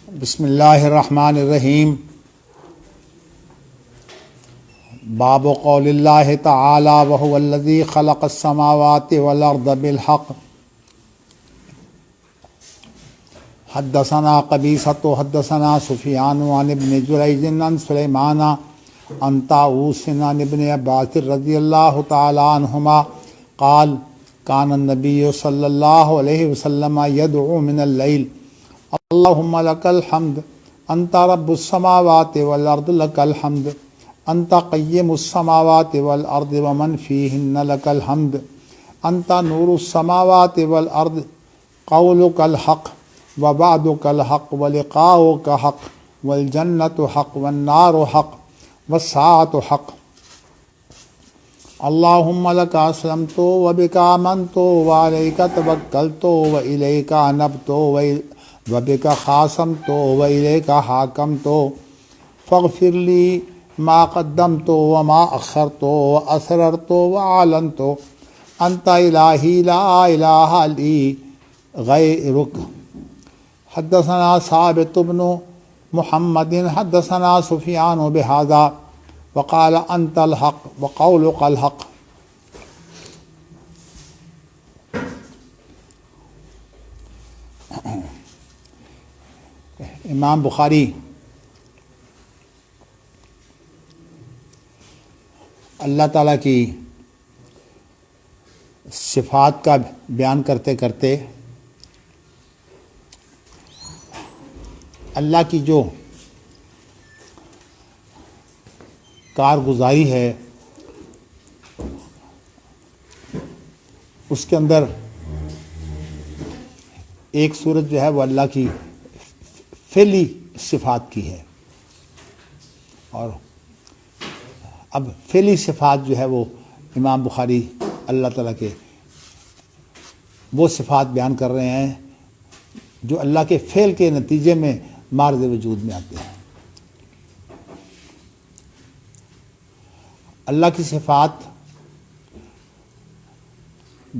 بسم اللہ الرحمن الرحیم۔ باب قول اللہ تعالی وهو الذی خلق السماوات والارض بالحق۔ حدثنا قبیصۃ حدثنا سفیان عن ابن جریج عن سلیمان عن طاووس عن ابن عباس رضی اللہ تعالی عنہما قال كان النبی صلی اللہ علیہ وسلم يدعو من اللیل اللهم لك الحمد انت رب السماوات والارض لك الحمد انت قیم السماوات والارض ومن فیہن لك الحمد انت نور السماوات والارض قولك الحق وبعدك الحق ولقاؤك حق والجنة حق والنار حق والساعة حق اللهم لك اسلمت وبك آمنت وعليك توكلت وإليك أنبت وبك خاصمت وإليك حاكمت فاغفر لي ما قدمت وما أخرت وأسررت وأعلنت أنت إلهي لا إله لي غيرك۔ حدثنا ثابت بن محمد حدثنا سفيان بهذا وقال أنت الحق وقولك الحق۔ امام بخاری اللہ تعالیٰ کی صفات کا بیان کرتے کرتے اللہ کی جو کارگزاری ہے اس کے اندر ایک صورت جو ہے وہ اللہ کی فعلی صفات کی ہے، اور اب فعلی صفات جو ہے وہ امام بخاری اللہ تعالیٰ کے وہ صفات بیان کر رہے ہیں جو اللہ کے فعل کے نتیجے میں مارد وجود میں آتے ہیں۔ اللہ کی صفات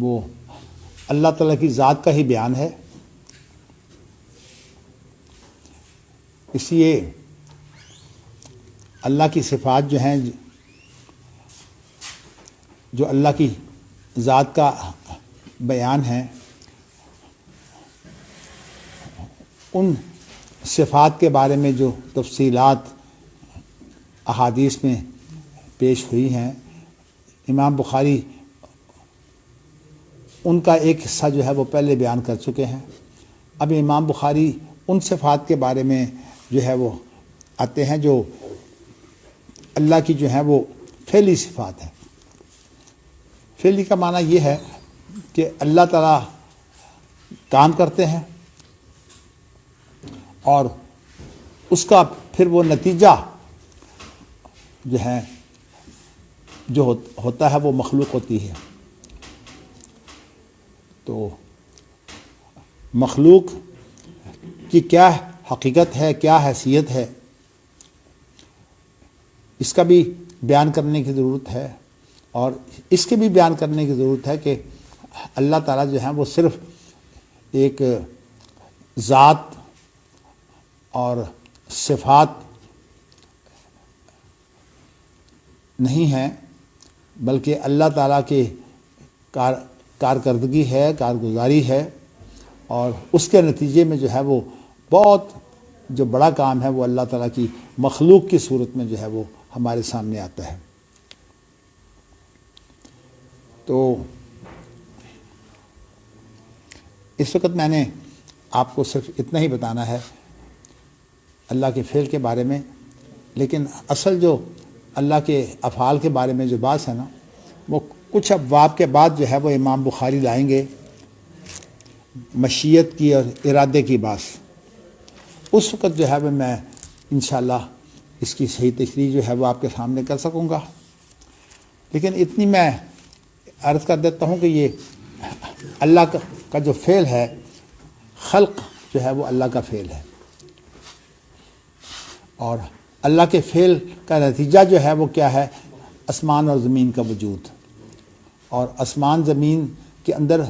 وہ اللہ تعالیٰ کی ذات کا ہی بیان ہے، اس لیے اللہ کی صفات جو ہیں جو اللہ کی ذات کا بیان ہے، ان صفات کے بارے میں جو تفصیلات احادیث میں پیش ہوئی ہیں، امام بخاری ان کا ایک حصہ جو ہے وہ پہلے بیان کر چکے ہیں۔ اب امام بخاری ان صفات کے بارے میں جو ہے وہ آتے ہیں جو اللہ کی جو ہیں وہ فعلی صفات ہیں۔ فعلی کا معنی یہ ہے کہ اللہ تعالیٰ کام کرتے ہیں اور اس کا پھر وہ نتیجہ جو ہے جو ہوتا ہے وہ مخلوق ہوتی ہے۔ تو مخلوق کی کیا حقیقت ہے، کیا حیثیت ہے، اس کا بھی بیان کرنے کی ضرورت ہے، اور اس کے بھی بیان کرنے کی ضرورت ہے کہ اللہ تعالیٰ جو ہیں وہ صرف ایک ذات اور صفات نہیں ہیں، بلکہ اللہ تعالیٰ کی کارکردگی ہے، کارگزاری ہے، اور اس کے نتیجے میں جو ہے وہ بہت جو بڑا کام ہے وہ اللہ تعالیٰ کی مخلوق کی صورت میں جو ہے وہ ہمارے سامنے آتا ہے۔ تو اس وقت میں نے آپ کو صرف اتنا ہی بتانا ہے اللہ کے فعل کے بارے میں، لیکن اصل جو اللہ کے افعال کے بارے میں جو بات ہے نا، وہ کچھ ابواب کے بعد جو ہے وہ امام بخاری لائیں گے، مشیت کی اور ارادے کی بات۔ اس وقت جو ہے وہ میں انشاءاللہ اس کی صحیح تشریح جو ہے وہ آپ کے سامنے کر سکوں گا، لیکن اتنی میں عرض کر دیتا ہوں کہ یہ اللہ کا جو فعل ہے، خلق جو ہے وہ اللہ کا فعل ہے، اور اللہ کے فعل کا نتیجہ جو ہے وہ کیا ہے؟ آسمان اور زمین کا وجود، اور آسمان زمین کے اندر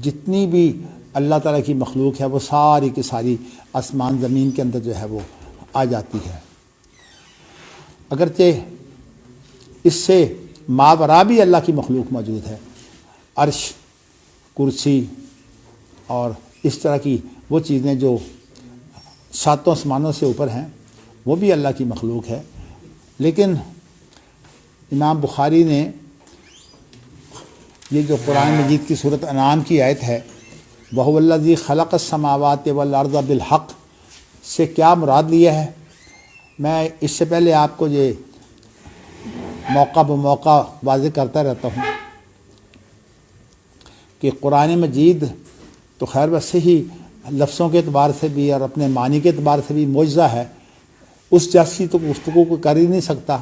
جتنی بھی اللہ تعالیٰ کی مخلوق ہے وہ ساری کی ساری آسمان زمین کے اندر جو ہے وہ آ جاتی ہے۔ اگرچہ اس سے ماوراء بھی اللہ کی مخلوق موجود ہے، عرش، کرسی اور اس طرح کی وہ چیزیں جو ساتوں آسمانوں سے اوپر ہیں وہ بھی اللہ کی مخلوق ہے۔ لیکن امام بخاری نے یہ جو قرآن مجید کی سورۃ انعام کی آیت ہے وَهُوَ الَّذِي خَلَقَ السَّمَاوَاتِ وَالْأَرْضَ بِالْحَقِّ سے کیا مراد لیا ہے، میں اس سے پہلے آپ کو یہ موقع بموقع واضح کرتا رہتا ہوں کہ قرآن مجید تو خیر ویسے ہی لفظوں کے اعتبار سے بھی اور اپنے معنی کے اعتبار سے بھی معجزہ ہے، اس جیسی تو گفتگو کو کر ہی نہیں سکتا،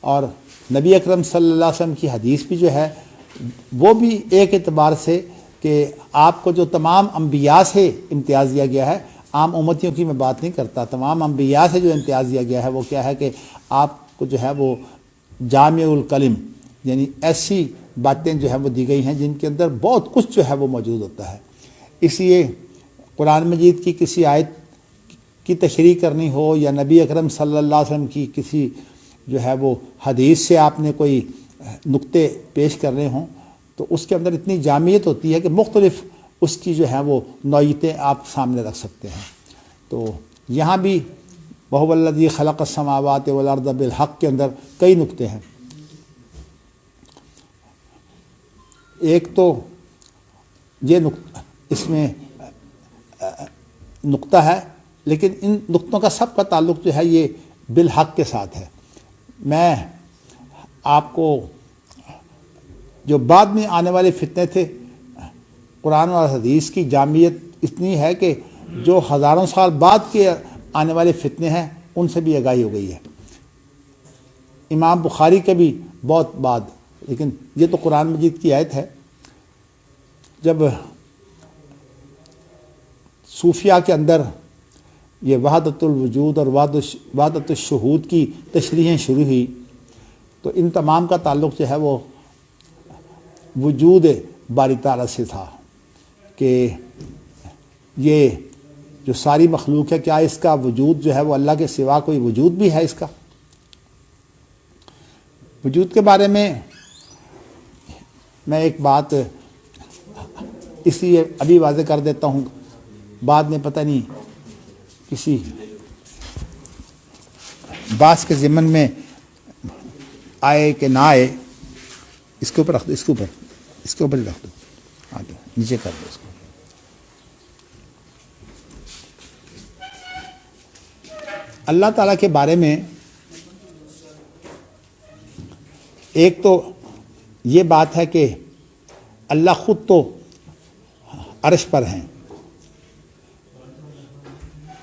اور نبی اکرم صلی اللہ علیہ وسلم کی حدیث بھی جو ہے وہ بھی ایک اعتبار سے کہ آپ کو جو تمام انبیاء سے امتیاز دیا گیا ہے، عام امتیوں کی میں بات نہیں کرتا، تمام انبیاء سے جو امتیاز دیا گیا ہے وہ کیا ہے کہ آپ کو جو ہے وہ جامع الکلم، یعنی ایسی باتیں جو ہے وہ دی گئی ہیں جن کے اندر بہت کچھ جو ہے وہ موجود ہوتا ہے۔ اس لیے قرآن مجید کی کسی آیت کی تشریح کرنی ہو یا نبی اکرم صلی اللہ علیہ وسلم کی کسی جو ہے وہ حدیث سے آپ نے کوئی نقطے پیش کرنے ہوں تو اس کے اندر اتنی جامعیت ہوتی ہے کہ مختلف اس کی جو ہے وہ نوعیتیں آپ سامنے رکھ سکتے ہیں۔ تو یہاں بھی وَهُوَ الَّذِي خَلَقَ السَّمَاوَاتِ وَالْأَرْضَ بِالْحَقِّ کے اندر کئی نقطے ہیں۔ ایک تو یہ اس میں نقطہ ہے، لیکن ان نقطوں کا سب کا تعلق جو ہے یہ بالحق کے ساتھ ہے۔ میں آپ کو جو بعد میں آنے والے فتنے تھے، قرآن اور حدیث کی جامعیت اتنی ہے کہ جو ہزاروں سال بعد کے آنے والے فتنے ہیں ان سے بھی آگاہی ہو گئی ہے، امام بخاری کے بھی بہت بعد، لیکن یہ تو قرآن مجید کی آیت ہے۔ جب صوفیہ کے اندر یہ وحدت الوجود اور وحدت الشہود کی تشریحیں شروع ہوئی تو ان تمام کا تعلق جو ہے وہ وجود باری تعالیٰ سے تھا کہ یہ جو ساری مخلوق ہے کیا اس کا وجود جو ہے وہ اللہ کے سوا کوئی وجود بھی ہے؟ اس کا وجود کے بارے میں ایک بات اس لیے ابھی واضح کر دیتا ہوں، بعد میں پتہ نہیں کسی باس کے ضمن میں آئے کہ نہ آئے۔ اس کے اوپر رکھ دو، اس کے اوپر رکھ دو، آگے نیچے کر دو اس کو۔ اللہ تعالیٰ کے بارے میں ایک تو یہ بات ہے کہ اللہ خود تو عرش پر ہیں،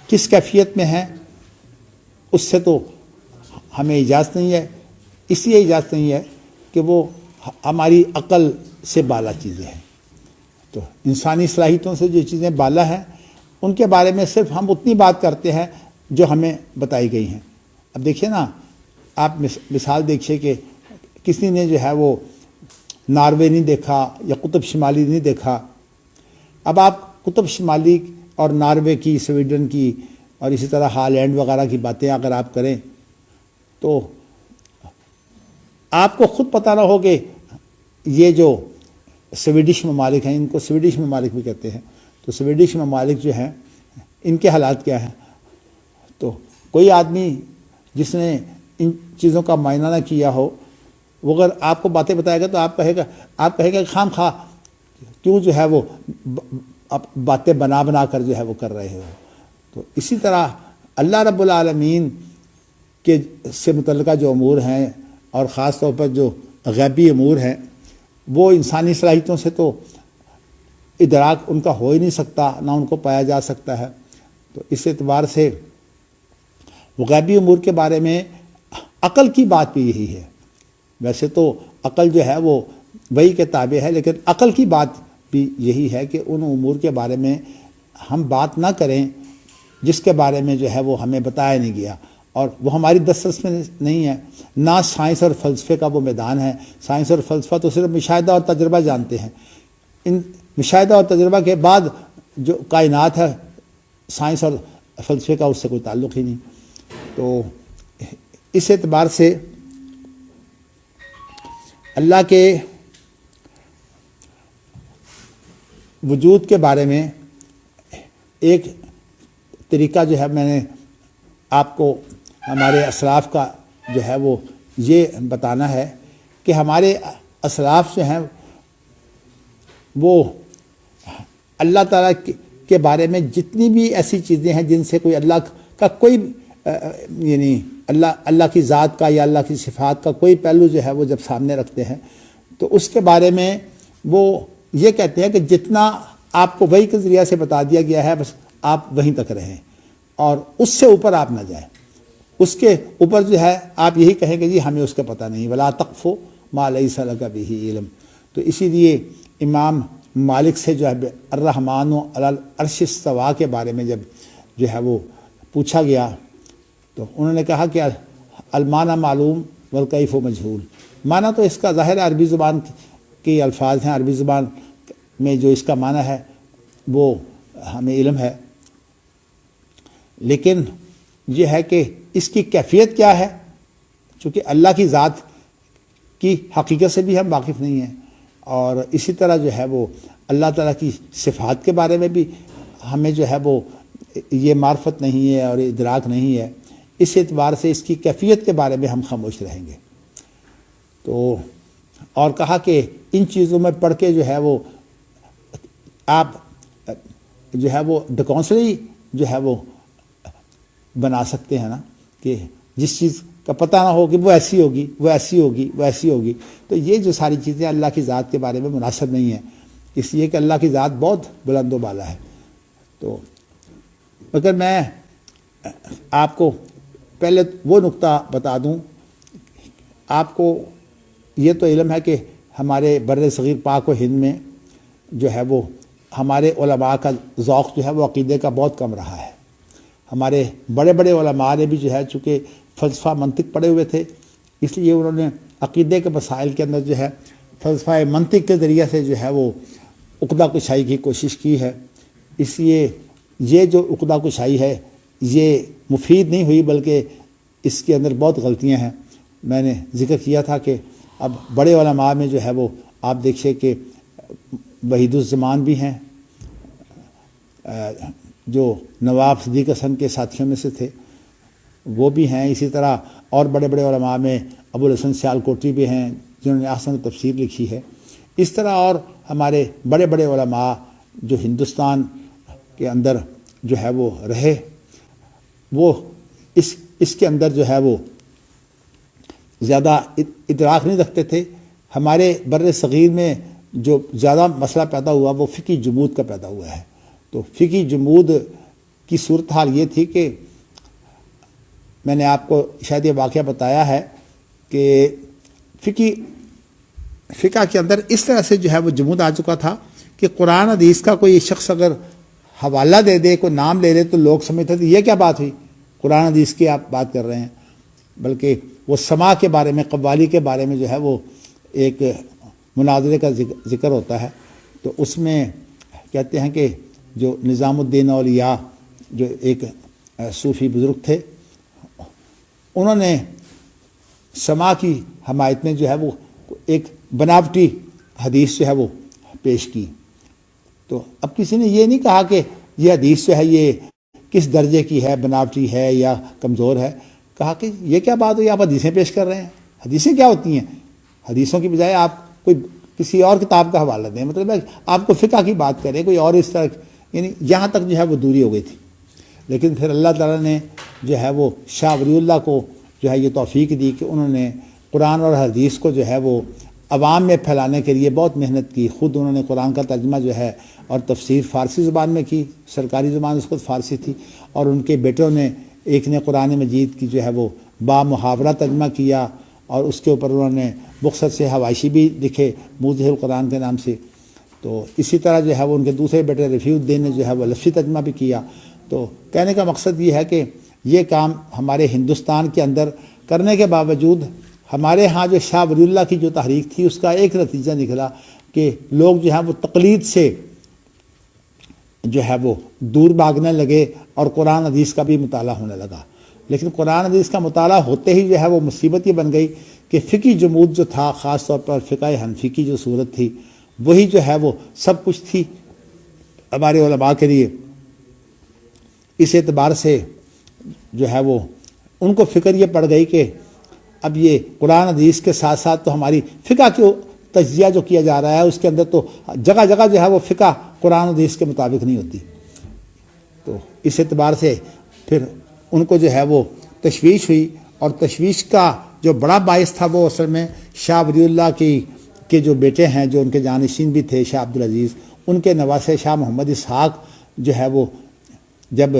کس کیفیت میں ہیں اس سے تو ہمیں اجازت نہیں ہے، اس لیے اجازت نہیں ہے کہ وہ ہماری عقل سے بالا چیزیں ہیں۔ تو انسانی صلاحیتوں سے جو چیزیں بالا ہیں ان کے بارے میں صرف ہم اتنی بات کرتے ہیں جو ہمیں بتائی گئی ہیں۔ اب دیکھیے نا، آپ مثال دیکھیے کہ کسی نے جو ہے وہ ناروے نہیں دیکھا یا قطب شمالی نہیں دیکھا، اب آپ قطب شمالی اور ناروے کی، سویڈن کی اور اسی طرح ہالینڈ وغیرہ کی باتیں اگر آپ کریں تو آپ کو خود پتہ نہ ہو کہ یہ جو سویڈش ممالک ہیں، ان کو سویڈش ممالک بھی کہتے ہیں، تو سویڈش ممالک جو ہیں ان کے حالات کیا ہیں۔ تو کوئی آدمی جس نے ان چیزوں کا معائنہ نہ کیا ہو وہ اگر آپ کو باتیں بتائے گا تو آپ کہے گا خام خواہ کیوں جو ہے وہ باتیں بنا کر جو ہے وہ کر رہے ہو۔ تو اسی طرح اللہ رب العالمین کے سے متعلقہ جو امور ہیں اور خاص طور پر جو غیبی امور ہیں وہ انسانی صلاحیتوں سے تو ادراک ان کا ہو ہی نہیں سکتا، نہ ان کو پایا جا سکتا ہے۔ تو اس اعتبار سے غیبی امور کے بارے میں عقل کی بات بھی یہی ہے۔ ویسے تو عقل جو ہے وہ وحی کے تابع ہے، لیکن عقل کی بات بھی یہی ہے کہ ان امور کے بارے میں ہم بات نہ کریں جس کے بارے میں جو ہے وہ ہمیں بتایا نہیں گیا اور وہ ہماری دسترس میں نہیں ہے۔ نہ سائنس اور فلسفے کا وہ میدان ہے، سائنس اور فلسفہ تو صرف مشاہدہ اور تجربہ جانتے ہیں، مشاہدہ اور تجربہ کے بعد جو کائنات ہے، سائنس اور فلسفے کا اس سے کوئی تعلق ہی نہیں۔ تو اس اعتبار سے اللہ کے وجود کے بارے میں ایک طریقہ جو ہے میں نے آپ کو ہمارے اسلاف کا جو ہے وہ یہ بتانا ہے کہ ہمارے اسلاف جو ہیں وہ اللہ تعالیٰ کے بارے میں جتنی بھی ایسی چیزیں ہیں جن سے کوئی اللہ کا کوئی یعنی اللہ کی ذات کا یا اللہ کی صفات کا کوئی پہلو جو ہے وہ جب سامنے رکھتے ہیں تو اس کے بارے میں وہ یہ کہتے ہیں کہ جتنا آپ کو وحی کے ذریعہ سے بتا دیا گیا ہے بس آپ وہیں تک رہیں اور اس سے اوپر آپ نہ جائیں، اس کے اوپر جو ہے آپ یہی کہیں گے جی ہمیں اس کا پتہ نہیں، ولا تقف ما لیس لک بہ علم۔ تو اسی لیے امام مالک سے جو ہے الرحمن علی العرش استویٰ کے بارے میں جب جو ہے وہ پوچھا گیا تو انہوں نے کہا کہ المعنی معلوم والکیف مجہول۔ معنی تو اس کا ظاہر عربی زبان کے الفاظ ہیں، عربی زبان میں جو اس کا معنی ہے وہ ہمیں علم ہے، لیکن یہ ہے کہ اس کی کیفیت کیا ہے، چونکہ اللہ کی ذات کی حقیقت سے بھی ہم واقف نہیں ہیں، اور اسی طرح جو ہے وہ اللہ تعالیٰ کی صفات کے بارے میں بھی ہمیں جو ہے وہ یہ معرفت نہیں ہے اور ادراک نہیں ہے، اس اعتبار سے اس کی کیفیت کے بارے میں ہم خاموش رہیں گے۔ تو اور کہا کہ ان چیزوں میں پڑھ کے جو ہے وہ آپ جو ہے وہ ڈکونسلی جو ہے وہ بنا سکتے ہیں نا، کہ جس چیز کا پتہ نہ ہو کہ وہ ایسی ہوگی، وہ ایسی ہوگی، وہ ایسی ہوگی، تو یہ جو ساری چیزیں اللہ کی ذات کے بارے میں مناسب نہیں ہیں، اس لیے کہ اللہ کی ذات بہت بلند و بالا ہے۔ تو مگر میں آپ کو پہلے وہ نقطہ بتا دوں، آپ کو یہ تو علم ہے کہ ہمارے بر صغیر پاک و ہند میں جو ہے وہ ہمارے علماء کا ذوق جو ہے وہ عقیدے کا بہت کم رہا ہے۔ ہمارے بڑے بڑے علماء نے بھی جو ہے چونکہ فلسفہ منطق پڑھے ہوئے تھے، اس لیے انہوں نے عقیدے کے مسائل کے اندر جو ہے فلسفہ منطق کے ذریعے سے جو ہے وہ عقدہ کشائی کی کوشش کی ہے۔ اس لیے یہ جو عقدہ کشائی ہے یہ مفید نہیں ہوئی، بلکہ اس کے اندر بہت غلطیاں ہیں۔ میں نے ذکر کیا تھا کہ اب بڑے علماء میں جو ہے وہ آپ دیکھیے کہ وحید الزمان بھی ہیں جو نواب صدیق حسن کے ساتھیوں میں سے تھے، وہ بھی ہیں، اسی طرح اور بڑے بڑے علماء میں ابو الحسن سیالکوٹی بھی ہیں جنہوں نے احسن تفسیر لکھی ہے۔ اس طرح اور ہمارے بڑے بڑے علماء جو ہندوستان کے اندر جو ہے وہ رہے، وہ اس کے اندر جو ہے وہ زیادہ ادراک نہیں رکھتے تھے۔ ہمارے بر صغیر میں جو زیادہ مسئلہ پیدا ہوا وہ فقہی جمود کا پیدا ہوا ہے۔ تو فقہی جمود کی صورتحال یہ تھی کہ میں نے آپ کو شاید یہ واقعہ بتایا ہے کہ فقہ کے اندر اس طرح سے جو ہے وہ جمود آ چکا تھا کہ قرآن حدیث کا کوئی شخص اگر حوالہ دے دے، کوئی نام لے لے، تو لوگ سمجھتے تھے یہ کیا بات ہوئی، قرآن حدیث کی آپ بات کر رہے ہیں، بلکہ وہ سما کے بارے میں، قوالی کے بارے میں جو ہے وہ ایک مناظرے کا ذکر ہوتا ہے۔ تو اس میں کہتے ہیں کہ جو نظام الدین اولیاء جو ایک صوفی بزرگ تھے، انہوں نے سما کی حمایت میں جو ہے وہ ایک بناوٹی حدیث جو ہے وہ پیش کی۔ تو اب کسی نے یہ نہیں کہا کہ یہ حدیث جو ہے یہ کس درجے کی ہے، بناوٹی ہے یا کمزور ہے، کہا کہ یہ کیا بات ہوئی، آپ حدیثیں پیش کر رہے ہیں، حدیثیں کیا ہوتی ہیں، حدیثوں کی بجائے آپ کوئی کسی اور کتاب کا حوالہ دیں، مطلب آپ کو فقہ کی بات کریں، کوئی اور اس طرح، یعنی یہاں تک جو ہے وہ دوری ہو گئی تھی۔ لیکن پھر اللہ تعالیٰ نے جو ہے وہ شاہ ولی اللہ کو جو ہے یہ توفیق دی کہ انہوں نے قرآن اور حدیث کو جو ہے وہ عوام میں پھیلانے کے لیے بہت محنت کی۔ خود انہوں نے قرآن کا ترجمہ جو ہے اور تفسیر فارسی زبان میں کی، سرکاری زبان اس وقت فارسی تھی، اور ان کے بیٹوں نے ایک نے قرآن مجید کی جو ہے وہ با محاورہ ترجمہ کیا، اور اس کے اوپر انہوں نے مختصر سے حواشی بھی لکھے موضح القرآن کے نام سے۔ تو اسی طرح جو ہے وہ ان کے دوسرے بیٹے رفیع الدین نے جو ہے وہ لفظی ترجمہ بھی کیا۔ تو کہنے کا مقصد یہ ہے کہ یہ کام ہمارے ہندوستان کے اندر کرنے کے باوجود ہمارے ہاں جو شاہ ولی اللہ کی جو تحریک تھی اس کا ایک نتیجہ نکلا کہ لوگ جو ہیں وہ تقلید سے جو ہے وہ دور بھاگنے لگے اور قرآن حدیث کا بھی مطالعہ ہونے لگا۔ لیکن قرآن حدیث کا مطالعہ ہوتے ہی جو ہے وہ مصیبت یہ بن گئی کہ فقہی جمود جو تھا، خاص طور پر فقہ حنفی کی جو صورت تھی، وہی جو ہے وہ سب کچھ تھی ہمارے علماء کے لیے۔ اس اعتبار سے جو ہے وہ ان کو فکر یہ پڑ گئی کہ اب یہ قرآن حدیث کے ساتھ ساتھ تو ہماری فقہ کی تجزیہ جو کیا جا رہا ہے اس کے اندر تو جگہ جگہ جو ہے وہ فقہ قرآن حدیث کے مطابق نہیں ہوتی۔ تو اس اعتبار سے پھر ان کو جو ہے وہ تشویش ہوئی، اور تشویش کا جو بڑا باعث تھا وہ اصل میں شاہ ولی اللہ کے جو بیٹے ہیں، جو ان کے جانشین بھی تھے، شاہ عبدالعزیز، ان کے نواسے شاہ محمد اسحاق جو ہے وہ جب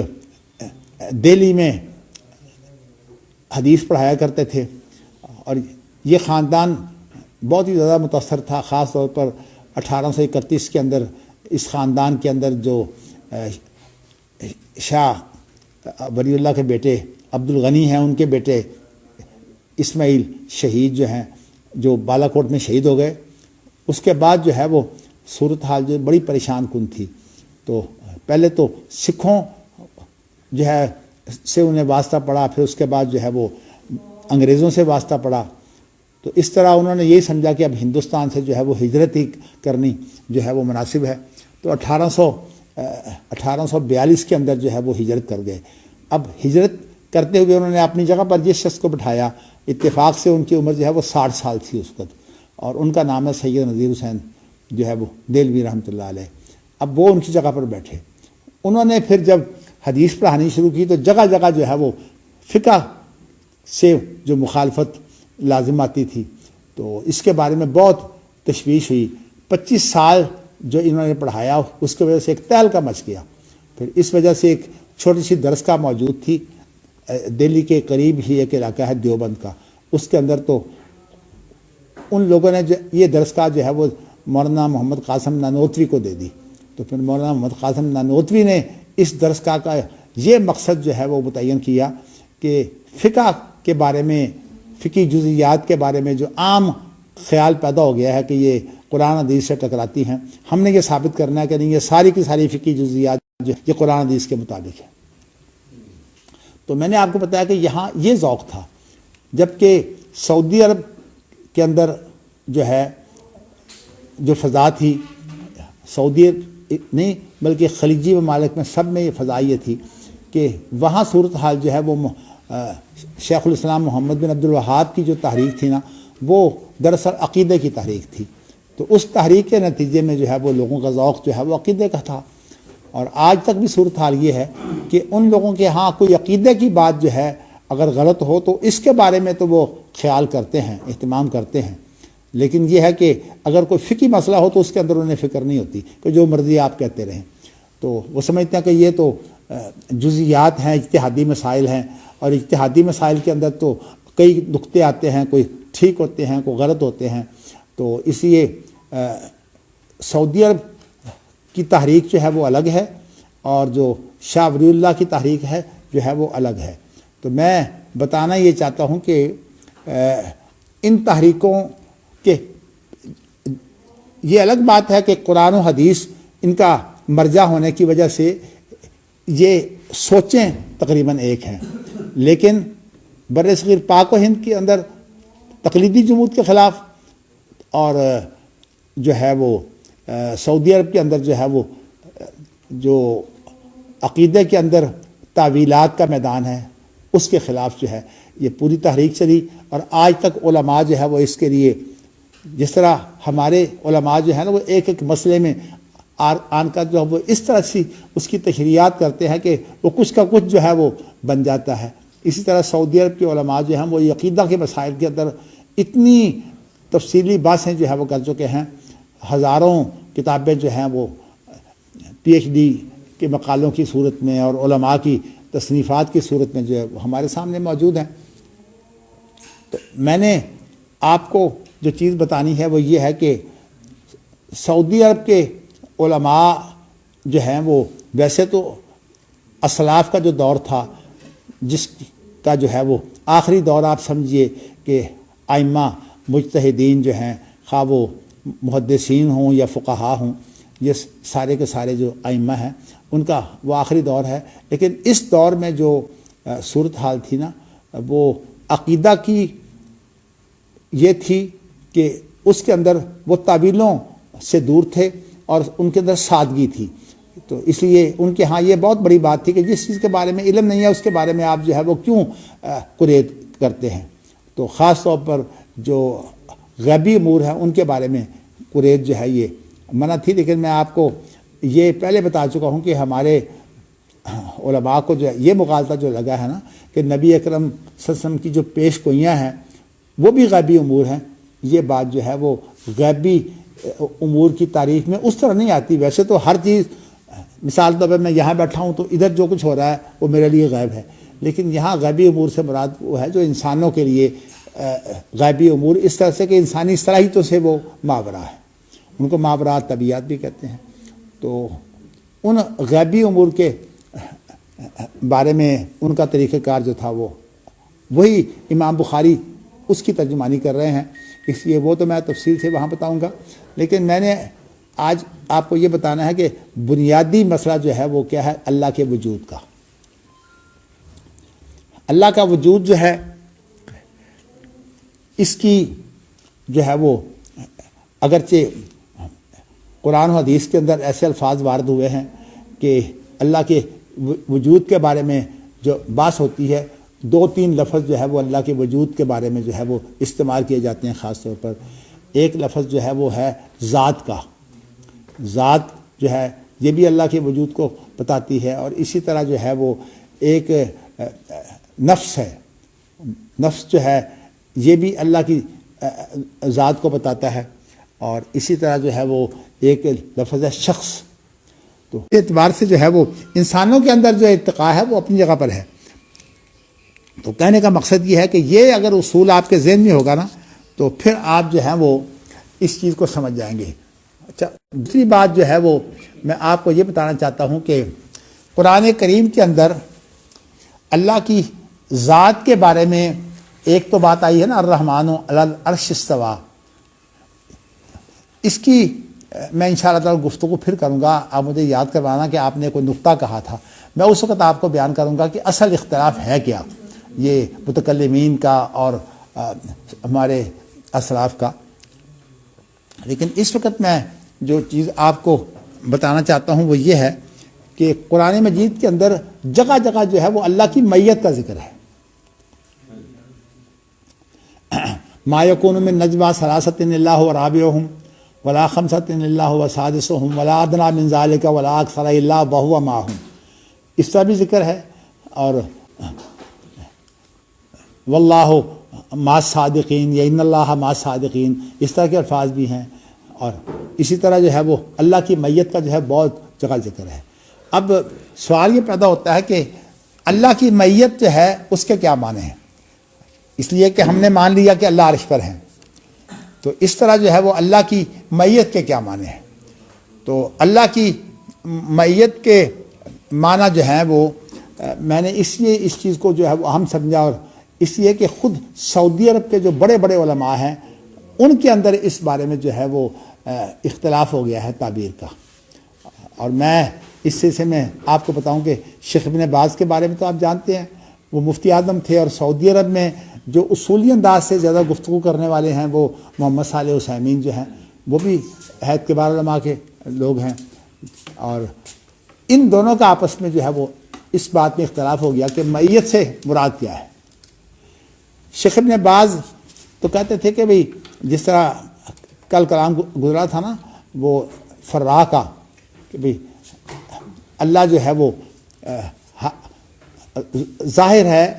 دہلی میں حدیث پڑھایا کرتے تھے، اور یہ خاندان بہت ہی زیادہ متاثر تھا، خاص طور پر 1831 کے اندر اس خاندان کے اندر جو شاہ ولی اللہ کے بیٹے عبدالغنی ہیں، ان کے بیٹے اسماعیل شہید جو ہیں، جو بالا کوٹ میں شہید ہو گئے، اس کے بعد جو ہے وہ صورتحال جو بڑی پریشان کن تھی۔ تو پہلے تو سکھوں جو ہے سے انہیں واسطہ پڑا، پھر اس کے بعد جو ہے وہ انگریزوں سے واسطہ پڑا۔ تو اس طرح انہوں نے یہی سمجھا کہ اب ہندوستان سے جو ہے وہ ہجرت ہی کرنی جو ہے وہ مناسب ہے۔ تو 1842 کے اندر جو ہے وہ ہجرت کر گئے۔ اب ہجرت کرتے ہوئے انہوں نے اپنی جگہ پر جس شخص کو بٹھایا، اتفاق سے ان کی عمر جو ہے وہ 60 سال تھی اس وقت، اور ان کا نام ہے سید نذیر حسین جو ہے وہ دہلوی رحمۃ اللہ علیہ۔ ب وہ ان کی جگہ پر بیٹھے۔ انہوں نے پھر جب حدیث پڑھانی شروع کی تو جگہ جگہ جو ہے وہ فقہ سے جو مخالفت لازم آتی تھی، تو اس کے بارے میں بہت تشویش ہوئی۔ 25 سال جو انہوں نے پڑھایا اس کی وجہ سے ایک تہلکہ مچ گیا۔ پھر اس وجہ سے ایک چھوٹی سی درسگاہ موجود تھی دہلی کے قریب ہی، ایک علاقہ ہے دیوبند کا، اس کے اندر تو ان لوگوں نے یہ درسگاہ جو ہے وہ مولانا محمد قاسم نانوتوی کو دے دی۔ تو پھر مولانا محمد قاسم نانوتوی نے اس درسگاہ کا یہ مقصد جو ہے وہ متعین کیا کہ فقہ کے بارے میں، فقہی جزیات کے بارے میں جو عام خیال پیدا ہو گیا ہے کہ یہ قرآن حدیث سے ٹکراتی ہیں، ہم نے یہ ثابت کرنا ہے کہ نہیں، یہ ساری کی ساری فقہی جزیات جو یہ قرآن حدیث کے مطابق ہے۔ تو میں نے آپ کو بتایا کہ یہاں یہ ذوق تھا، جبکہ سعودی عرب کے اندر جو ہے جو فضا تھی، سعودی نہیں بلکہ خلیجی ممالک میں سب میں یہ فضا یہ تھی کہ وہاں صورتحال جو ہے وہ شیخ الاسلام محمد بن عبد الوہاب کی جو تحریک تھی نا، وہ دراصل عقیدے کی تحریک تھی۔ تو اس تحریک کے نتیجے میں جو ہے وہ لوگوں کا ذوق جو ہے وہ عقیدے کا تھا، اور آج تک بھی صورتحال یہ ہے کہ ان لوگوں کے ہاں کوئی عقیدے کی بات جو ہے اگر غلط ہو تو اس کے بارے میں تو وہ خیال کرتے ہیں، اہتمام کرتے ہیں، لیکن یہ ہے کہ اگر کوئی فقہی مسئلہ ہو تو اس کے اندر انہیں فکر نہیں ہوتی کہ جو مرضی آپ کہتے رہیں۔ تو وہ سمجھتے ہیں کہ یہ تو جزیات ہیں، اجتہادی مسائل ہیں، اور اجتہادی مسائل کے اندر تو کئی نقطے آتے ہیں، کوئی ٹھیک ہوتے ہیں، کوئی غلط ہوتے ہیں۔ تو اس لیے سعودی عرب کی تحریک جو ہے وہ الگ ہے، اور جو شاہ ولی اللہ کی تحریک ہے جو ہے وہ الگ ہے۔ تو میں بتانا یہ چاہتا ہوں کہ ان تحریکوں کے یہ الگ بات ہے کہ قرآن و حدیث ان کا مرجع ہونے کی وجہ سے یہ سوچیں تقریباً ایک ہیں، لیکن بر صغیر پاک و ہند کے اندر تقلیدی جمود کے خلاف، اور جو ہے وہ سعودی عرب کے اندر جو ہے وہ جو عقیدے کے اندر تعویلات کا میدان ہے اس کے خلاف جو ہے یہ پوری تحریک چلی، اور آج تک علماء جو ہے وہ اس کے لیے، جس طرح ہمارے علماء جو ہے نا وہ ایک ایک مسئلے میں آن کا جو ہے وہ اس طرح سے اس کی تشریحات کرتے ہیں کہ وہ کچھ کا کچھ جو ہے وہ بن جاتا ہے، اسی طرح سعودی عرب کے علماء جو ہیں وہ یہ عقیدہ کے مسائل کے اندر اتنی تفصیلی باتیں جو ہے وہ کر چکے ہیں، ہزاروں کتابیں جو ہیں وہ پی ایچ ڈی کے مقالوں کی صورت میں اور علماء کی تصنیفات کی صورت میں جو ہے وہ ہمارے سامنے موجود ہیں۔ تو میں نے آپ کو جو چیز بتانی ہے وہ یہ ہے کہ سعودی عرب کے علماء جو ہیں وہ ویسے تو اسلاف کا جو دور تھا، جس کا جو ہے وہ آخری دور آپ سمجھیے کہ ائمہ مجتہدین جو ہیں، خواہ وہ محدثین ہوں یا فقہا ہوں، یہ سارے کے سارے جو ائمہ ہیں ان کا وہ آخری دور ہے، لیکن اس دور میں جو صورتحال تھی نا وہ عقیدہ کی یہ تھی کہ اس کے اندر وہ تعویلوں سے دور تھے اور ان کے اندر سادگی تھی. تو اس لیے ان کے ہاں یہ بہت بڑی بات تھی کہ جس چیز کے بارے میں علم نہیں ہے اس کے بارے میں آپ جو ہے وہ کیوں قرید کرتے ہیں. تو خاص طور پر جو غیبی امور ہیں ان کے بارے میں قرید جو ہے یہ منع تھی. لیکن میں آپ کو یہ پہلے بتا چکا ہوں کہ ہمارے علماء کو جو ہے یہ مغالطہ جو لگا ہے نا کہ نبی اکرم صلی اللہ علیہ وسلم کی جو پیش گوئیاں ہیں وہ بھی غیبی امور ہیں، یہ بات جو ہے وہ غیبی امور کی تعریف میں اس طرح نہیں آتی. ویسے تو ہر چیز، مثال طور پر میں یہاں بیٹھا ہوں تو ادھر جو کچھ ہو رہا ہے وہ میرے لیے غیب ہے، لیکن یہاں غیبی امور سے مراد وہ ہے جو انسانوں کے لیے غیبی امور اس طرح سے کہ انسانی صلاحیتوں سے وہ ماورا ہے، ان کو ماورات طبیعت بھی کہتے ہیں. تو ان غیبی امور کے بارے میں ان کا طریقہ کار جو تھا وہ وہی امام بخاری اس کی ترجمانی کر رہے ہیں، اس لیے وہ تو میں تفصیل سے وہاں بتاؤں گا. لیکن میں نے آج آپ کو یہ بتانا ہے کہ بنیادی مسئلہ جو ہے وہ کیا ہے، اللہ کے وجود کا. اللہ کا وجود جو ہے اس کی جو ہے وہ اگرچہ قرآن و حدیث کے اندر ایسے الفاظ وارد ہوئے ہیں کہ اللہ کے وجود کے بارے میں جو بات ہوتی ہے، 2-3 لفظ جو ہے وہ اللہ کے وجود کے بارے میں جو ہے وہ استعمال کیے جاتے ہیں. خاص طور پر ایک لفظ جو ہے وہ ہے ذات کا. ذات جو ہے یہ بھی اللہ کے وجود کو بتاتی ہے، اور اسی طرح جو ہے وہ ایک نفس ہے. نفس جو ہے یہ بھی اللہ کی ذات کو بتاتا ہے، اور اسی طرح جو ہے وہ ایک لفظ ہے شخص. تو اس اعتبار سے جو ہے وہ انسانوں کے اندر جو ارتقاء ہے وہ اپنی جگہ پر ہے. تو کہنے کا مقصد یہ ہے کہ یہ اگر اصول آپ کے ذہن میں ہوگا نا تو پھر آپ جو ہیں وہ اس چیز کو سمجھ جائیں گے. اچھا، دوسری بات جو ہے وہ میں آپ کو یہ بتانا چاہتا ہوں کہ قرآن کریم کے اندر اللہ کی ذات کے بارے میں ایک تو بات آئی ہے نا، الرحمن علی العرش استویٰ. اس کی میں انشاءاللہ تعالی گفتگو پھر کروں گا. آپ مجھے یاد کروانا کہ آپ نے کوئی نقطہ کہا تھا، میں اس وقت آپ کو بیان کروں گا کہ اصل اختلاف ہے کیا، یہ متکلمین کا اور ہمارے اسلاف کا. لیکن اس وقت میں جو چیز آپ کو بتانا چاہتا ہوں وہ یہ ہے کہ قرآن مجید کے اندر جگہ جگہ جو ہے وہ اللہ کی معیت کا ذکر ہے. ما یکون من نجویٰ ثلاثۃ الا هو رابعهم ولا خمسۃ الا هو سادسهم ولا ادنی من ذلک ولا اکثر الا وهو معهم. اس طرح بھی ذکر ہے، اور واللہ مع الصادقین یا ان اللہ مع الصادقین، اس طرح کے الفاظ بھی ہیں. اور اسی طرح جو ہے وہ اللہ کی معیت کا جو ہے بہت جگہ ذکر ہے. اب سوال یہ پیدا ہوتا ہے کہ اللہ کی معیت جو ہے اس کے کیا معنی ہیں؟ اس لیے کہ ہم نے مان لیا کہ اللہ عرش پر ہیں، تو اس طرح جو ہے وہ اللہ کی معیت کے کیا معنی ہیں؟ تو اللہ کی معیت کے معنی جو ہیں وہ میں نے اس لیے اس چیز کو جو ہے وہ اہم سمجھا، اور اس لیے کہ خود سعودی عرب کے جو بڑے بڑے علماء ہیں ان کے اندر اس بارے میں جو ہے وہ اختلاف ہو گیا ہے تعبیر کا. اور میں اس سلسلے میں آپ کو بتاؤں کہ شیخ ابن باز کے بارے میں تو آپ جانتے ہیں، وہ مفتی اعظم تھے، اور سعودی عرب میں جو اصولی انداز سے زیادہ گفتگو کرنے والے ہیں وہ محمد صالح عثیمین جو ہیں، وہ بھی حیات کبار علماء کے لوگ ہیں. اور ان دونوں کا آپس میں جو ہے وہ اس بات میں اختلاف ہو گیا کہ معیت سے مراد کیا ہے. شیخ ابن باز تو کہتے تھے کہ بھئی جس طرح کل کلام گزرا تھا نا وہ فرا کا، کہ بھئی اللہ جو ہے وہ ظاہر ہے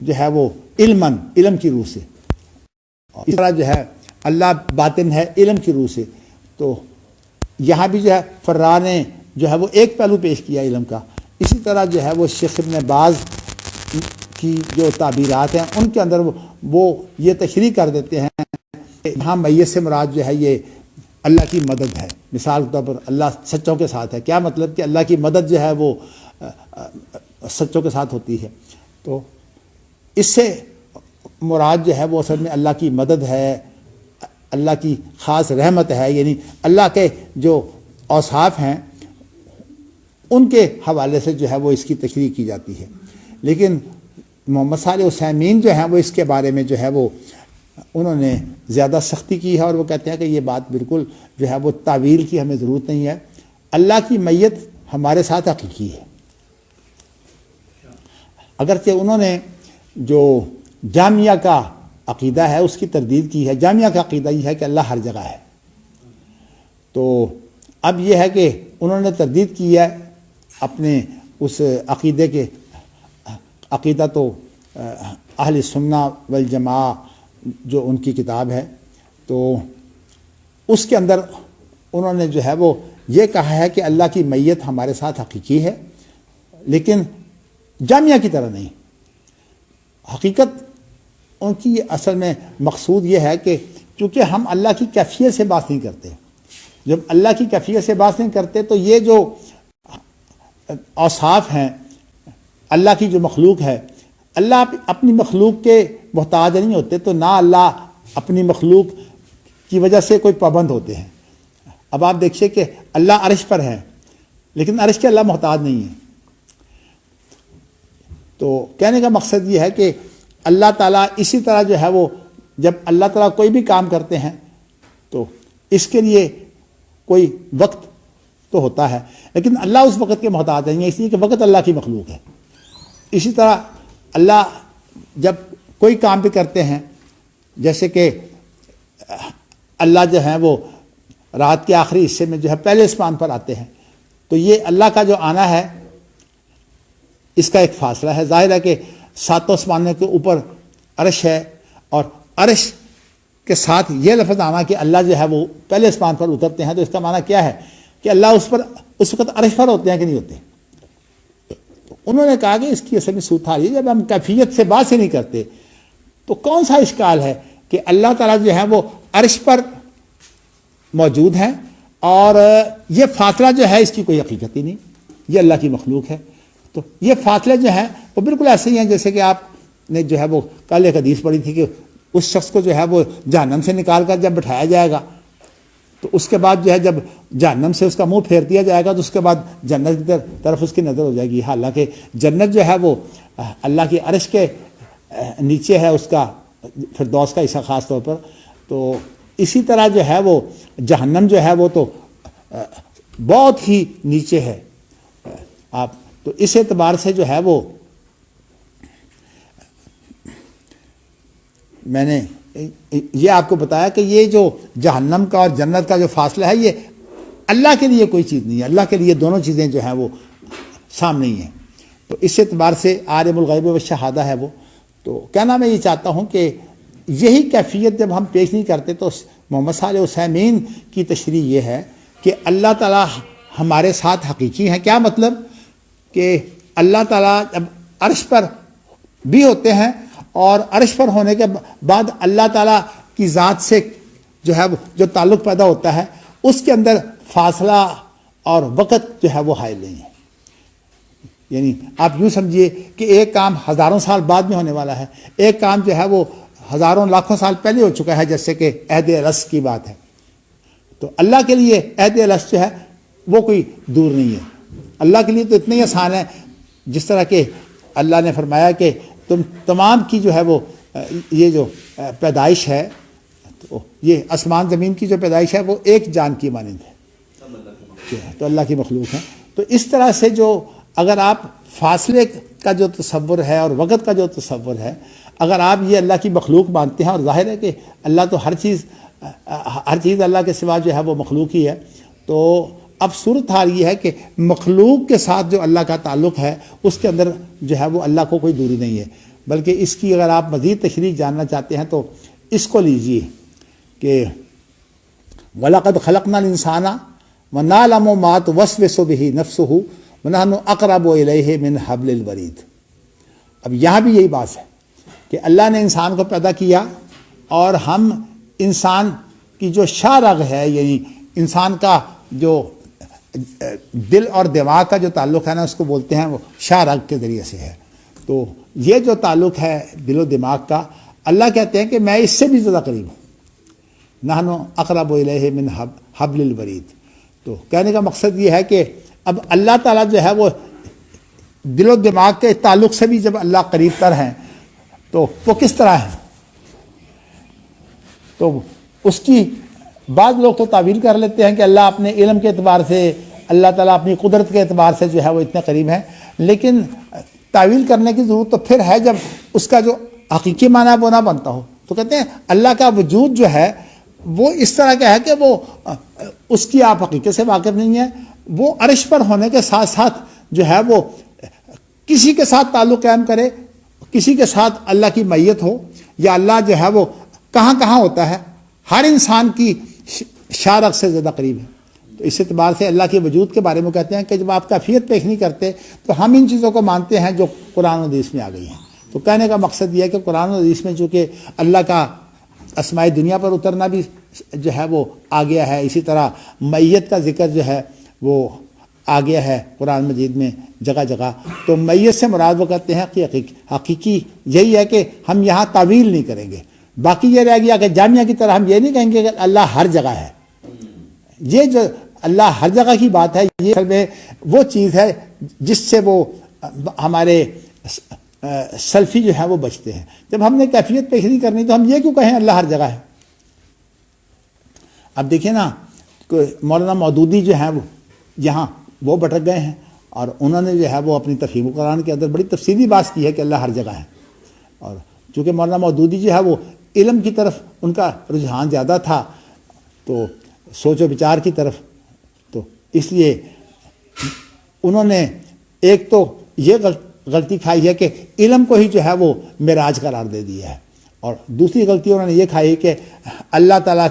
جو ہے وہ علم کی روح سے، اس طرح جو ہے اللہ باطن ہے علم کی روح سے. تو یہاں بھی جو ہے فرا نے جو ہے وہ ایک پہلو پیش کیا علم کا. اسی طرح جو ہے وہ شیخ ابن باز کی جو تعبیرات ہیں ان کے اندر وہ یہ تشریح کر دیتے ہیں کہ یہاں میت سے مراد جو ہے یہ اللہ کی مدد ہے. مثال کے طور پر اللہ سچوں کے ساتھ ہے. کیا مطلب کہ اللہ کی مدد جو ہے وہ سچوں کے ساتھ ہوتی ہے. تو اس سے مراد جو ہے وہ اصل میں اللہ کی مدد ہے، اللہ کی خاص رحمت ہے. یعنی اللہ کے جو اوصاف ہیں ان کے حوالے سے جو ہے وہ اس کی تشریح کی جاتی ہے. لیکن محمد صالح عثیمین جو ہیں وہ اس کے بارے میں جو ہے وہ انہوں نے زیادہ سختی کی ہے، اور وہ کہتے ہیں کہ یہ بات بالکل جو ہے وہ تعویل کی ہمیں ضرورت نہیں ہے. اللہ کی میت ہمارے ساتھ حقیقی ہے. اگرچہ انہوں نے جو جامعہ کا عقیدہ ہے اس کی تردید کی ہے. جامعہ کا عقیدہ یہ ہے کہ اللہ ہر جگہ ہے. تو اب یہ ہے کہ انہوں نے تردید کی ہے اپنے اس عقیدے کے. عقیدہ تو اہل سنہ والجماع جو ان کی کتاب ہے، تو اس کے اندر انہوں نے جو ہے وہ یہ کہا ہے کہ اللہ کی میت ہمارے ساتھ حقیقی ہے، لیکن جامعہ کی طرح نہیں. حقیقت ان کی اصل میں مقصود یہ ہے کہ چونکہ ہم اللہ کی کیفیت سے بات نہیں کرتے، جب اللہ کی کیفیت سے بات نہیں کرتے تو یہ جو اوصاف ہیں اللہ کی جو مخلوق ہے، اللہ اپنی مخلوق کے محتاج نہیں ہوتے، تو نہ اللہ اپنی مخلوق کی وجہ سے کوئی پابند ہوتے ہیں. اب آپ دیکھیے کہ اللہ عرش پر ہے لیکن عرش کے اللہ محتاج نہیں ہے. تو کہنے کا مقصد یہ ہے کہ اللہ تعالیٰ اسی طرح جو ہے وہ جب اللہ تعالیٰ کوئی بھی کام کرتے ہیں تو اس کے لیے کوئی وقت تو ہوتا ہے، لیکن اللہ اس وقت کے محتاج نہیں ہے، اس لیے کہ وقت اللہ کی مخلوق ہے. اسی طرح اللہ جب کوئی کام بھی کرتے ہیں، جیسے کہ اللہ جو ہے وہ رات کے آخری حصے میں جو ہے پہلے اسمان پر آتے ہیں، تو یہ اللہ کا جو آنا ہے اس کا ایک فاصلہ ہے. ظاہر ہے کہ ساتوں آسمانوں کے اوپر عرش ہے، اور عرش کے ساتھ یہ لفظ آنا کہ اللہ جو ہے وہ پہلے اسمان پر اترتے ہیں، تو اس کا معنی کیا ہے کہ اللہ اس وقت عرش پر ہوتے ہیں کہ نہیں ہوتے. انہوں نے کہا کہ اس کی اصل میں صورت یہ جب ہم کیفیت سے بات سے نہیں کرتے تو کون سا اشکال ہے کہ اللہ تعالیٰ جو ہے وہ عرش پر موجود ہیں، اور یہ فاصلہ جو ہے اس کی کوئی حقیقت ہی نہیں، یہ اللہ کی مخلوق ہے. تو یہ فاصلے جو ہیں وہ بالکل ایسے ہی ہیں جیسے کہ آپ نے جو ہے وہ کل ایک حدیث پڑھی تھی کہ اس شخص کو جو ہے وہ جہنم سے نکال کر جب بٹھایا جائے گا تو اس کے بعد جو ہے جب جہنم سے اس کا منہ پھیر دیا جائے گا تو اس کے بعد جنت کی طرف اس کی نظر ہو جائے گی. حالانکہ جنت جو ہے وہ اللہ کی عرش کے نیچے ہے، اس کا فردوس کا حصہ خاص طور پر. تو اسی طرح جو ہے وہ جہنم جو ہے وہ تو بہت ہی نیچے ہے. آپ تو اس اعتبار سے جو ہے وہ میں نے یہ آپ کو بتایا کہ یہ جو جہنم کا اور جنت کا جو فاصلہ ہے یہ اللہ کے لیے کوئی چیز نہیں ہے. اللہ کے لیے دونوں چیزیں جو ہیں وہ سامنے ہی ہیں. تو اس اعتبار سے عالم الغیب و شہادہ ہے وہ. تو کہنا میں یہ چاہتا ہوں کہ یہی کیفیت جب ہم پیش نہیں کرتے تو محمد صالح عثیمین کی تشریح یہ ہے کہ اللہ تعالیٰ ہمارے ساتھ حقیقی ہیں. کیا مطلب کہ اللہ تعالیٰ جب عرش پر بھی ہوتے ہیں اور عرش پر ہونے کے بعد اللہ تعالیٰ کی ذات سے جو ہے جو تعلق پیدا ہوتا ہے اس کے اندر فاصلہ اور وقت جو ہے وہ حائل نہیں ہے. یعنی آپ یوں سمجھیے کہ ایک کام ہزاروں سال بعد میں ہونے والا ہے، ایک کام جو ہے وہ ہزاروں لاکھوں سال پہلے ہو چکا ہے، جیسے کہ عہد الست کی بات ہے. تو اللہ کے لیے عہد الست جو ہے وہ کوئی دور نہیں ہے. اللہ کے لیے تو اتنا ہی آسان ہے جس طرح کہ اللہ نے فرمایا کہ تم تمام کی جو ہے وہ یہ جو پیدائش ہے تو یہ آسمان زمین کی جو پیدائش ہے وہ ایک جان کی مانند ہے، تو اللہ کی مخلوق ہے. تو اس طرح سے جو اگر آپ فاصلے کا جو تصور ہے اور وقت کا جو تصور ہے، اگر آپ یہ اللہ کی مخلوق مانتے ہیں، اور ظاہر ہے کہ اللہ تو ہر چیز اللہ کے سوا جو ہے وہ مخلوق ہی ہے، تو اب صورت حال یہ ہے کہ مخلوق کے ساتھ جو اللہ کا تعلق ہے اس کے اندر جو ہے وہ اللہ کو کوئی دوری نہیں ہے. بلکہ اس کی اگر آپ مزید تشریح جاننا چاہتے ہیں تو اس کو لیجئے کہ وَلَقَدْ خَلَقْنَا الْإِنسَانَ وَنَعْلَمُ مَا تُوَسْوِسُ بِهِ نَفْسُهُ وَنَحْنُ أَقْرَبُ إِلَيْهِ مِنْ حَبْلِ الْوَرِيدِ. اب یہاں بھی یہی بات ہے کہ اللہ نے انسان کو پیدا کیا اور ہم انسان کی جو شاہ رگ ہے، یعنی انسان کا جو دل اور دماغ کا جو تعلق ہے نا اس کو بولتے ہیں وہ شاہ رگ کے ذریعے سے ہے. تو یہ جو تعلق ہے دل و دماغ کا، اللہ کہتے ہیں کہ میں اس سے بھی زیادہ قریب ہوں. نحن اقرب الیہ من حبل الورید. تو کہنے کا مقصد یہ ہے کہ اب اللہ تعالیٰ جو ہے وہ دل و دماغ کے تعلق سے بھی جب اللہ قریب تر ہیں تو وہ کس طرح ہے؟ تو اس کی بعض لوگ تو تعویل کر لیتے ہیں کہ اللہ اپنے علم کے اعتبار سے، اللہ تعالیٰ اپنی قدرت کے اعتبار سے جو ہے وہ اتنے قریب ہیں، لیکن تعویل کرنے کی ضرورت تو پھر ہے جب اس کا جو حقیقی معنی وہ نہ بنتا ہو۔ تو کہتے ہیں اللہ کا وجود جو ہے وہ اس طرح کا ہے کہ وہ اس کی آپ حقیقت سے واقف نہیں ہیں، وہ عرش پر ہونے کے ساتھ ساتھ جو ہے وہ کسی کے ساتھ تعلق قائم کرے، کسی کے ساتھ اللہ کی معیت ہو، یا اللہ جو ہے وہ کہاں کہاں ہوتا ہے، ہر انسان کی شارق سے زیادہ قریب ہے۔ تو اس اعتبار سے اللہ کے وجود کے بارے میں کہتے ہیں کہ جب آپ کیفیت پیش نہیں کرتے تو ہم ان چیزوں کو مانتے ہیں جو قرآن و حدیث میں آ گئی ہیں۔ تو کہنے کا مقصد یہ ہے کہ قرآن و حدیث میں چونکہ اللہ کا اسماء دنیا پر اترنا بھی جو ہے وہ آ گیا ہے، اسی طرح معیت کا ذکر جو ہے وہ آ گیا ہے قرآن مجید میں جگہ جگہ، تو معیت سے مراد وہ کہتے ہیں کہ حقیقی یہی ہے کہ ہم یہاں تعویل نہیں کریں گے۔ باقی یہ رہ گیا کہ جامعہ کی طرح ہم یہ نہیں کہیں گے کہ اللہ ہر جگہ ہے۔ یہ جو اللہ ہر جگہ کی بات ہے، یہ اصل میں وہ چیز ہے جس سے وہ ہمارے سلفی جو ہے وہ بچتے ہیں۔ جب ہم نے کیفیت پیش نہیں کرنی تو ہم یہ کیوں کہیں اللہ ہر جگہ ہے؟ اب دیکھیں نا، مولانا مودودی جو ہیں وہ یہاں وہ بھٹک گئے ہیں، اور انہوں نے جو ہے وہ اپنی تفہیم قرآن کے اندر بڑی تفصیلی بات کی ہے کہ اللہ ہر جگہ ہے۔ اور چونکہ مولانا مودودی جو ہے وہ علم کی طرف ان کا رجحان زیادہ تھا، تو سوچ و بچار کی طرف، تو اس لیے انہوں نے ایک تو یہ غلطی کھائی ہے کہ علم کو ہی جو ہے وہ معراج قرار دے دیا ہے، اور دوسری غلطی انہوں نے یہ کھائی کہ اللہ تعالیٰ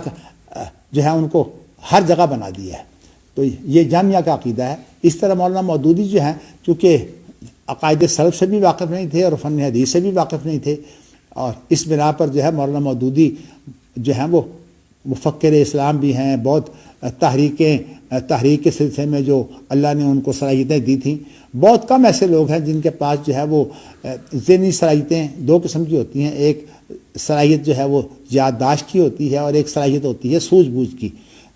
جو ہے ان کو ہر جگہ بنا دیا ہے۔ تو یہ جامعہ کا عقیدہ ہے۔ اس طرح مولانا مودودی جو ہیں چونکہ عقائد سلف سے بھی واقف نہیں تھے اور فن حدیث سے بھی واقف نہیں تھے، اور اس بنا پر جو ہے مولانا مودودی جو ہیں وہ مفکر اسلام بھی ہیں، بہت تحریک کے سلسلے میں جو اللہ نے ان کو صلاحیتیں دی تھیں۔ بہت کم ایسے لوگ ہیں جن کے پاس جو ہے وہ ذہنی صلاحیتیں دو قسم کی ہوتی ہیں، ایک صلاحیت جو ہے وہ یادداشت کی ہوتی ہے اور ایک صلاحیت ہوتی ہے سوجھ بوجھ کی۔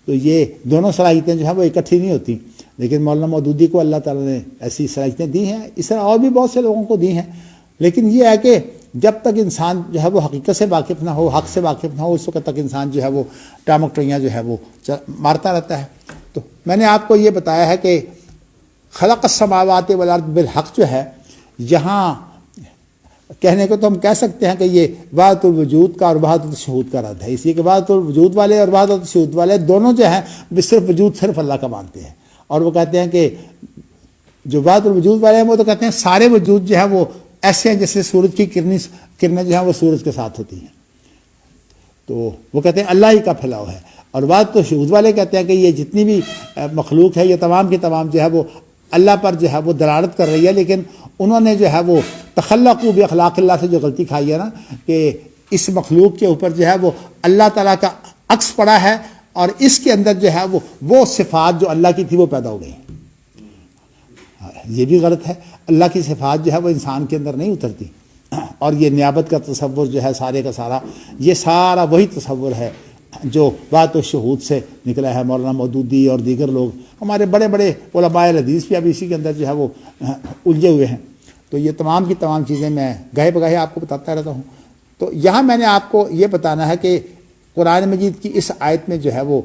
تو یہ دونوں صلاحیتیں جو ہیں وہ اکٹھی نہیں ہوتی، لیکن مولانا مودودی کو اللہ تعالیٰ نے ایسی صلاحیتیں دی ہیں، اس طرح اور بھی بہت سے لوگوں کو دی ہیں۔ لیکن یہ ہے کہ جب تک انسان جو ہے وہ حقیقت سے واقف نہ ہو، حق سے واقف نہ ہو، اس وقت تک انسان جو ہے وہ ٹامک ٹوئیاں جو ہے وہ مارتا رہتا ہے۔ تو میں نے آپ کو یہ بتایا ہے کہ خلق السماوات والارض بالحق جو ہے، یہاں کہنے کو تو ہم کہہ سکتے ہیں کہ یہ وحدت الوجود کا اور وحدت الشہود کا رد ہے، اس لیے کہ وحدت الوجود والے اور وحدت الشہود والے دونوں جو ہیں وہ صرف وجود صرف اللہ کا مانتے ہیں، اور وہ کہتے ہیں کہ جو وحدت الوجود والے ہیں وہ تو کہتے ہیں سارے وجود جو ہے وہ ایسے ہیں جیسے سورج کی کرنیں جو ہیں وہ سورج کے ساتھ ہوتی ہیں، تو وہ کہتے ہیں اللہ ہی کا پھیلاؤ ہے۔ اور وحدت الشہود والے کہتے ہیں کہ یہ جتنی بھی مخلوق ہے یہ تمام کی تمام جو ہے وہ اللہ پر جو ہے وہ دلالت کر رہی ہے، لیکن انہوں نے جو ہے وہ تخلقوا باخلاق اللہ سے جو غلطی کھائی ہے نا، کہ اس مخلوق کے اوپر جو ہے وہ اللہ تعالیٰ کا عکس پڑا ہے، اور اس کے اندر جو ہے وہ صفات جو اللہ کی تھی وہ پیدا ہو گئی۔ یہ بھی غلط ہے، اللہ کی صفات جو ہے وہ انسان کے اندر نہیں اترتی، اور یہ نیابت کا تصور جو ہے سارے کا سارا یہ سارا وہی تصور ہے جو وحدت الشہود سے نکلا ہے۔ مولانا مودودی اور دیگر لوگ، ہمارے بڑے بڑے علماء الحدیث بھی اب اسی کے اندر جو ہے وہ الجھے ہوئے ہیں۔ تو یہ تمام کی تمام چیزیں میں گاہے بگاہے آپ کو بتاتا رہتا ہوں۔ تو یہاں میں نے آپ کو یہ بتانا ہے کہ قرآن مجید کی اس آیت میں جو ہے وہ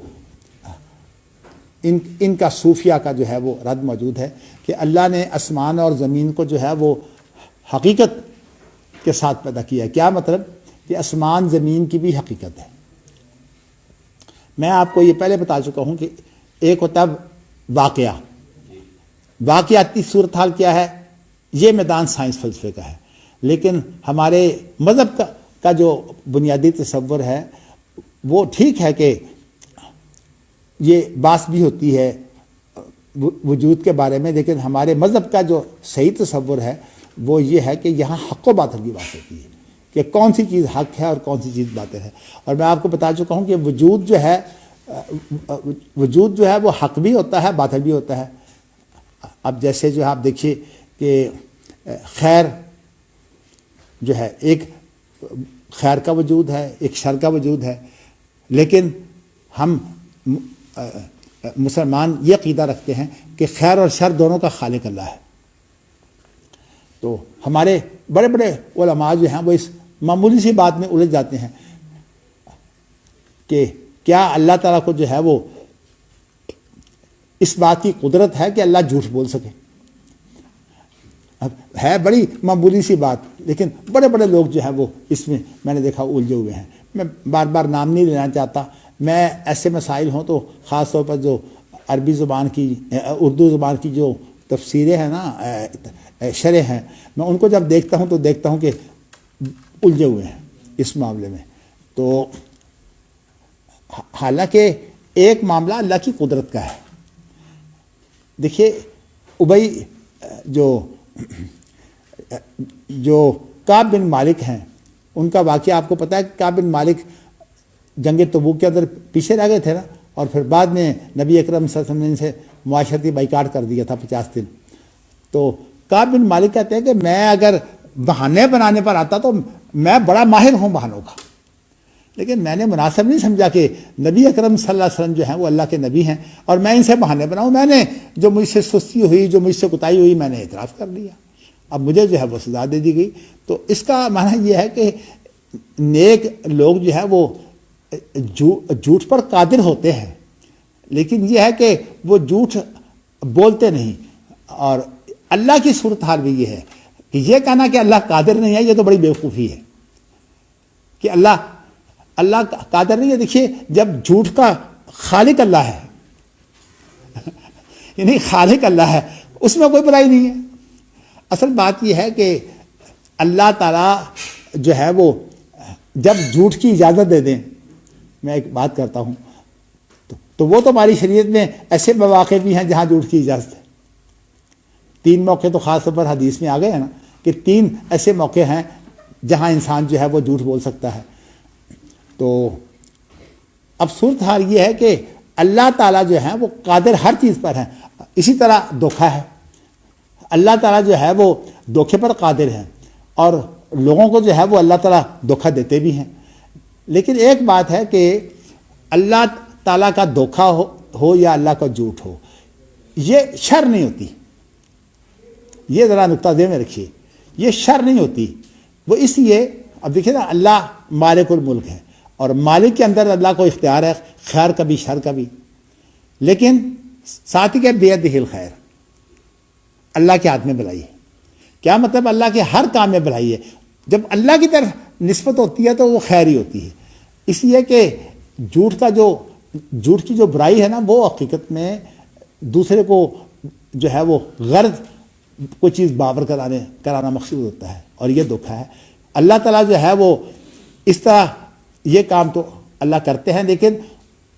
ان کا صوفیہ کا جو ہے وہ رد موجود ہے کہ اللہ نے آسمان اور زمین کو جو ہے وہ حقیقت کے ساتھ پیدا کیا ہے۔ کیا مطلب؟ کہ آسمان زمین کی بھی حقیقت ہے۔ میں آپ کو یہ پہلے بتا چکا ہوں کہ ایک ہوتا ہے واقعاتی صورتحال کیا ہے، یہ میدان سائنس فلسفے کا ہے، لیکن ہمارے مذہب کا جو بنیادی تصور ہے وہ ٹھیک ہے کہ یہ بات بھی ہوتی ہے وجود کے بارے میں، لیکن ہمارے مذہب کا جو صحیح تصور ہے وہ یہ ہے کہ یہاں حق و باطل کی بات ہوتی ہے کہ کون سی چیز حق ہے اور کون سی چیز باطل ہے۔ اور میں آپ کو بتا چکا ہوں کہ وجود جو ہے وہ حق بھی ہوتا ہے باطل بھی ہوتا ہے۔ اب جیسے جو آپ دیکھیے کہ خیر جو ہے، ایک خیر کا وجود ہے، ایک شر کا وجود ہے، لیکن ہم مسلمان یہ عقیدہ رکھتے ہیں کہ خیر اور شر دونوں کا خالق اللہ ہے. تو ہمارے بڑے بڑے علماء جو ہیں وہ اس معمولی سی بات میں الجھ جاتے ہیں کہ کیا اللہ تعالیٰ کو جو ہے وہ اس بات کی قدرت ہے کہ اللہ جھوٹ بول سکے. اب ہے بڑی معمولی سی بات، لیکن بڑے بڑے لوگ جو ہیں وہ اس میں نے دیکھا الجھے ہوئے ہیں. میں بار بار نام نہیں لینا چاہتا. میں ایسے مسائل ہوں تو خاص طور پر جو عربی زبان کی اردو زبان کی جو تفسیریں ہیں نا، شرح ہیں، میں ان کو جب دیکھتا ہوں تو دیکھتا ہوں کہ الجھے ہوئے ہیں اس معاملے میں. تو حالانکہ ایک معاملہ اللہ کی قدرت کا ہے. دیکھیے ابئی جو کعب بن مالک ہیں، ان کا واقعہ آپ کو پتہ ہے کہ کعب بن مالک جنگ تبوک کے اندر پیچھے رہ گئے تھے نا، اور پھر بعد میں نبی اکرم صلی اللہ علیہ وسلم نے ان سے معاشرتی بائیکاٹ کر دیا تھا 50 دن. تو کعب بن مالک کہتے ہیں کہ میں اگر بہانے بنانے پر آتا تو میں بڑا ماہر ہوں بہانوں کا، لیکن میں نے مناسب نہیں سمجھا کہ نبی اکرم صلی اللہ علیہ وسلم جو ہیں وہ اللہ کے نبی ہیں اور میں ان سے بہانے بناؤں. میں نے جو مجھ سے سستی ہوئی، جو مجھ سے کوتاہی ہوئی، میں نے اعتراف کر لیا. اب مجھے جو ہے وہ سزا دے دی گئی. تو اس کا معنی یہ ہے کہ نیک لوگ جو ہے وہ جھوٹ پر قادر ہوتے ہیں، لیکن یہ ہے کہ وہ جھوٹ بولتے نہیں. اور اللہ کی صورتحال بھی یہ ہے کہ یہ کہنا کہ اللہ قادر نہیں ہے، یہ تو بڑی بیوقوفی ہے کہ اللہ قادر نہیں ہے. دیکھیے جب جھوٹ کا خالق اللہ ہے یعنی خالق اللہ ہے، اس میں کوئی برائی نہیں ہے. اصل بات یہ ہے کہ اللہ تعالیٰ جو ہے وہ جب جھوٹ کی اجازت دے دیں، میں ایک بات کرتا ہوں تو وہ تو ہماری شریعت میں ایسے مواقع بھی ہیں جہاں جھوٹ کی اجازت ہے. 3 موقع تو خاص طور پر حدیث میں آ گئے ہیں نا کہ 3 ایسے موقع ہیں جہاں انسان جو ہے وہ جھوٹ بول سکتا ہے. تو اب صورتحال یہ ہے کہ اللہ تعالیٰ جو ہے وہ قادر ہر چیز پر ہیں. اسی طرح دھوکہ ہے، اللہ تعالیٰ جو ہے وہ دھوکے پر قادر ہیں اور لوگوں کو جو ہے وہ اللہ تعالیٰ دھوکہ دیتے بھی ہیں. لیکن ایک بات ہے کہ اللہ تعالیٰ کا دھوکہ ہو یا اللہ کا جھوٹ ہو، یہ شر نہیں ہوتی. یہ ذرا نقطہ ذہن میں رکھیے، یہ شر نہیں ہوتی. وہ اس لیے اب دیکھیں نا، اللہ مالک الملک ہے اور مالک کے اندر اللہ کو اختیار ہے خیر کا بھی شر کا بھی، لیکن ساتھ ہی کہ بیدہ الخیر، اللہ کے ہاتھ میں بھلائی ہے. کیا مطلب؟ اللہ کے ہر کام میں بھلائی ہے. جب اللہ کی طرف نسبت ہوتی ہے تو وہ خیر ہی ہوتی ہے. اس لیے کہ جھوٹ کی جو برائی ہے نا، وہ حقیقت میں دوسرے کو جو ہے وہ غرض کوئی چیز باور کرانا مقصود ہوتا ہے، اور یہ دھوکہ ہے. اللہ تعالیٰ جو ہے وہ اس طرح یہ کام تو اللہ کرتے ہیں، لیکن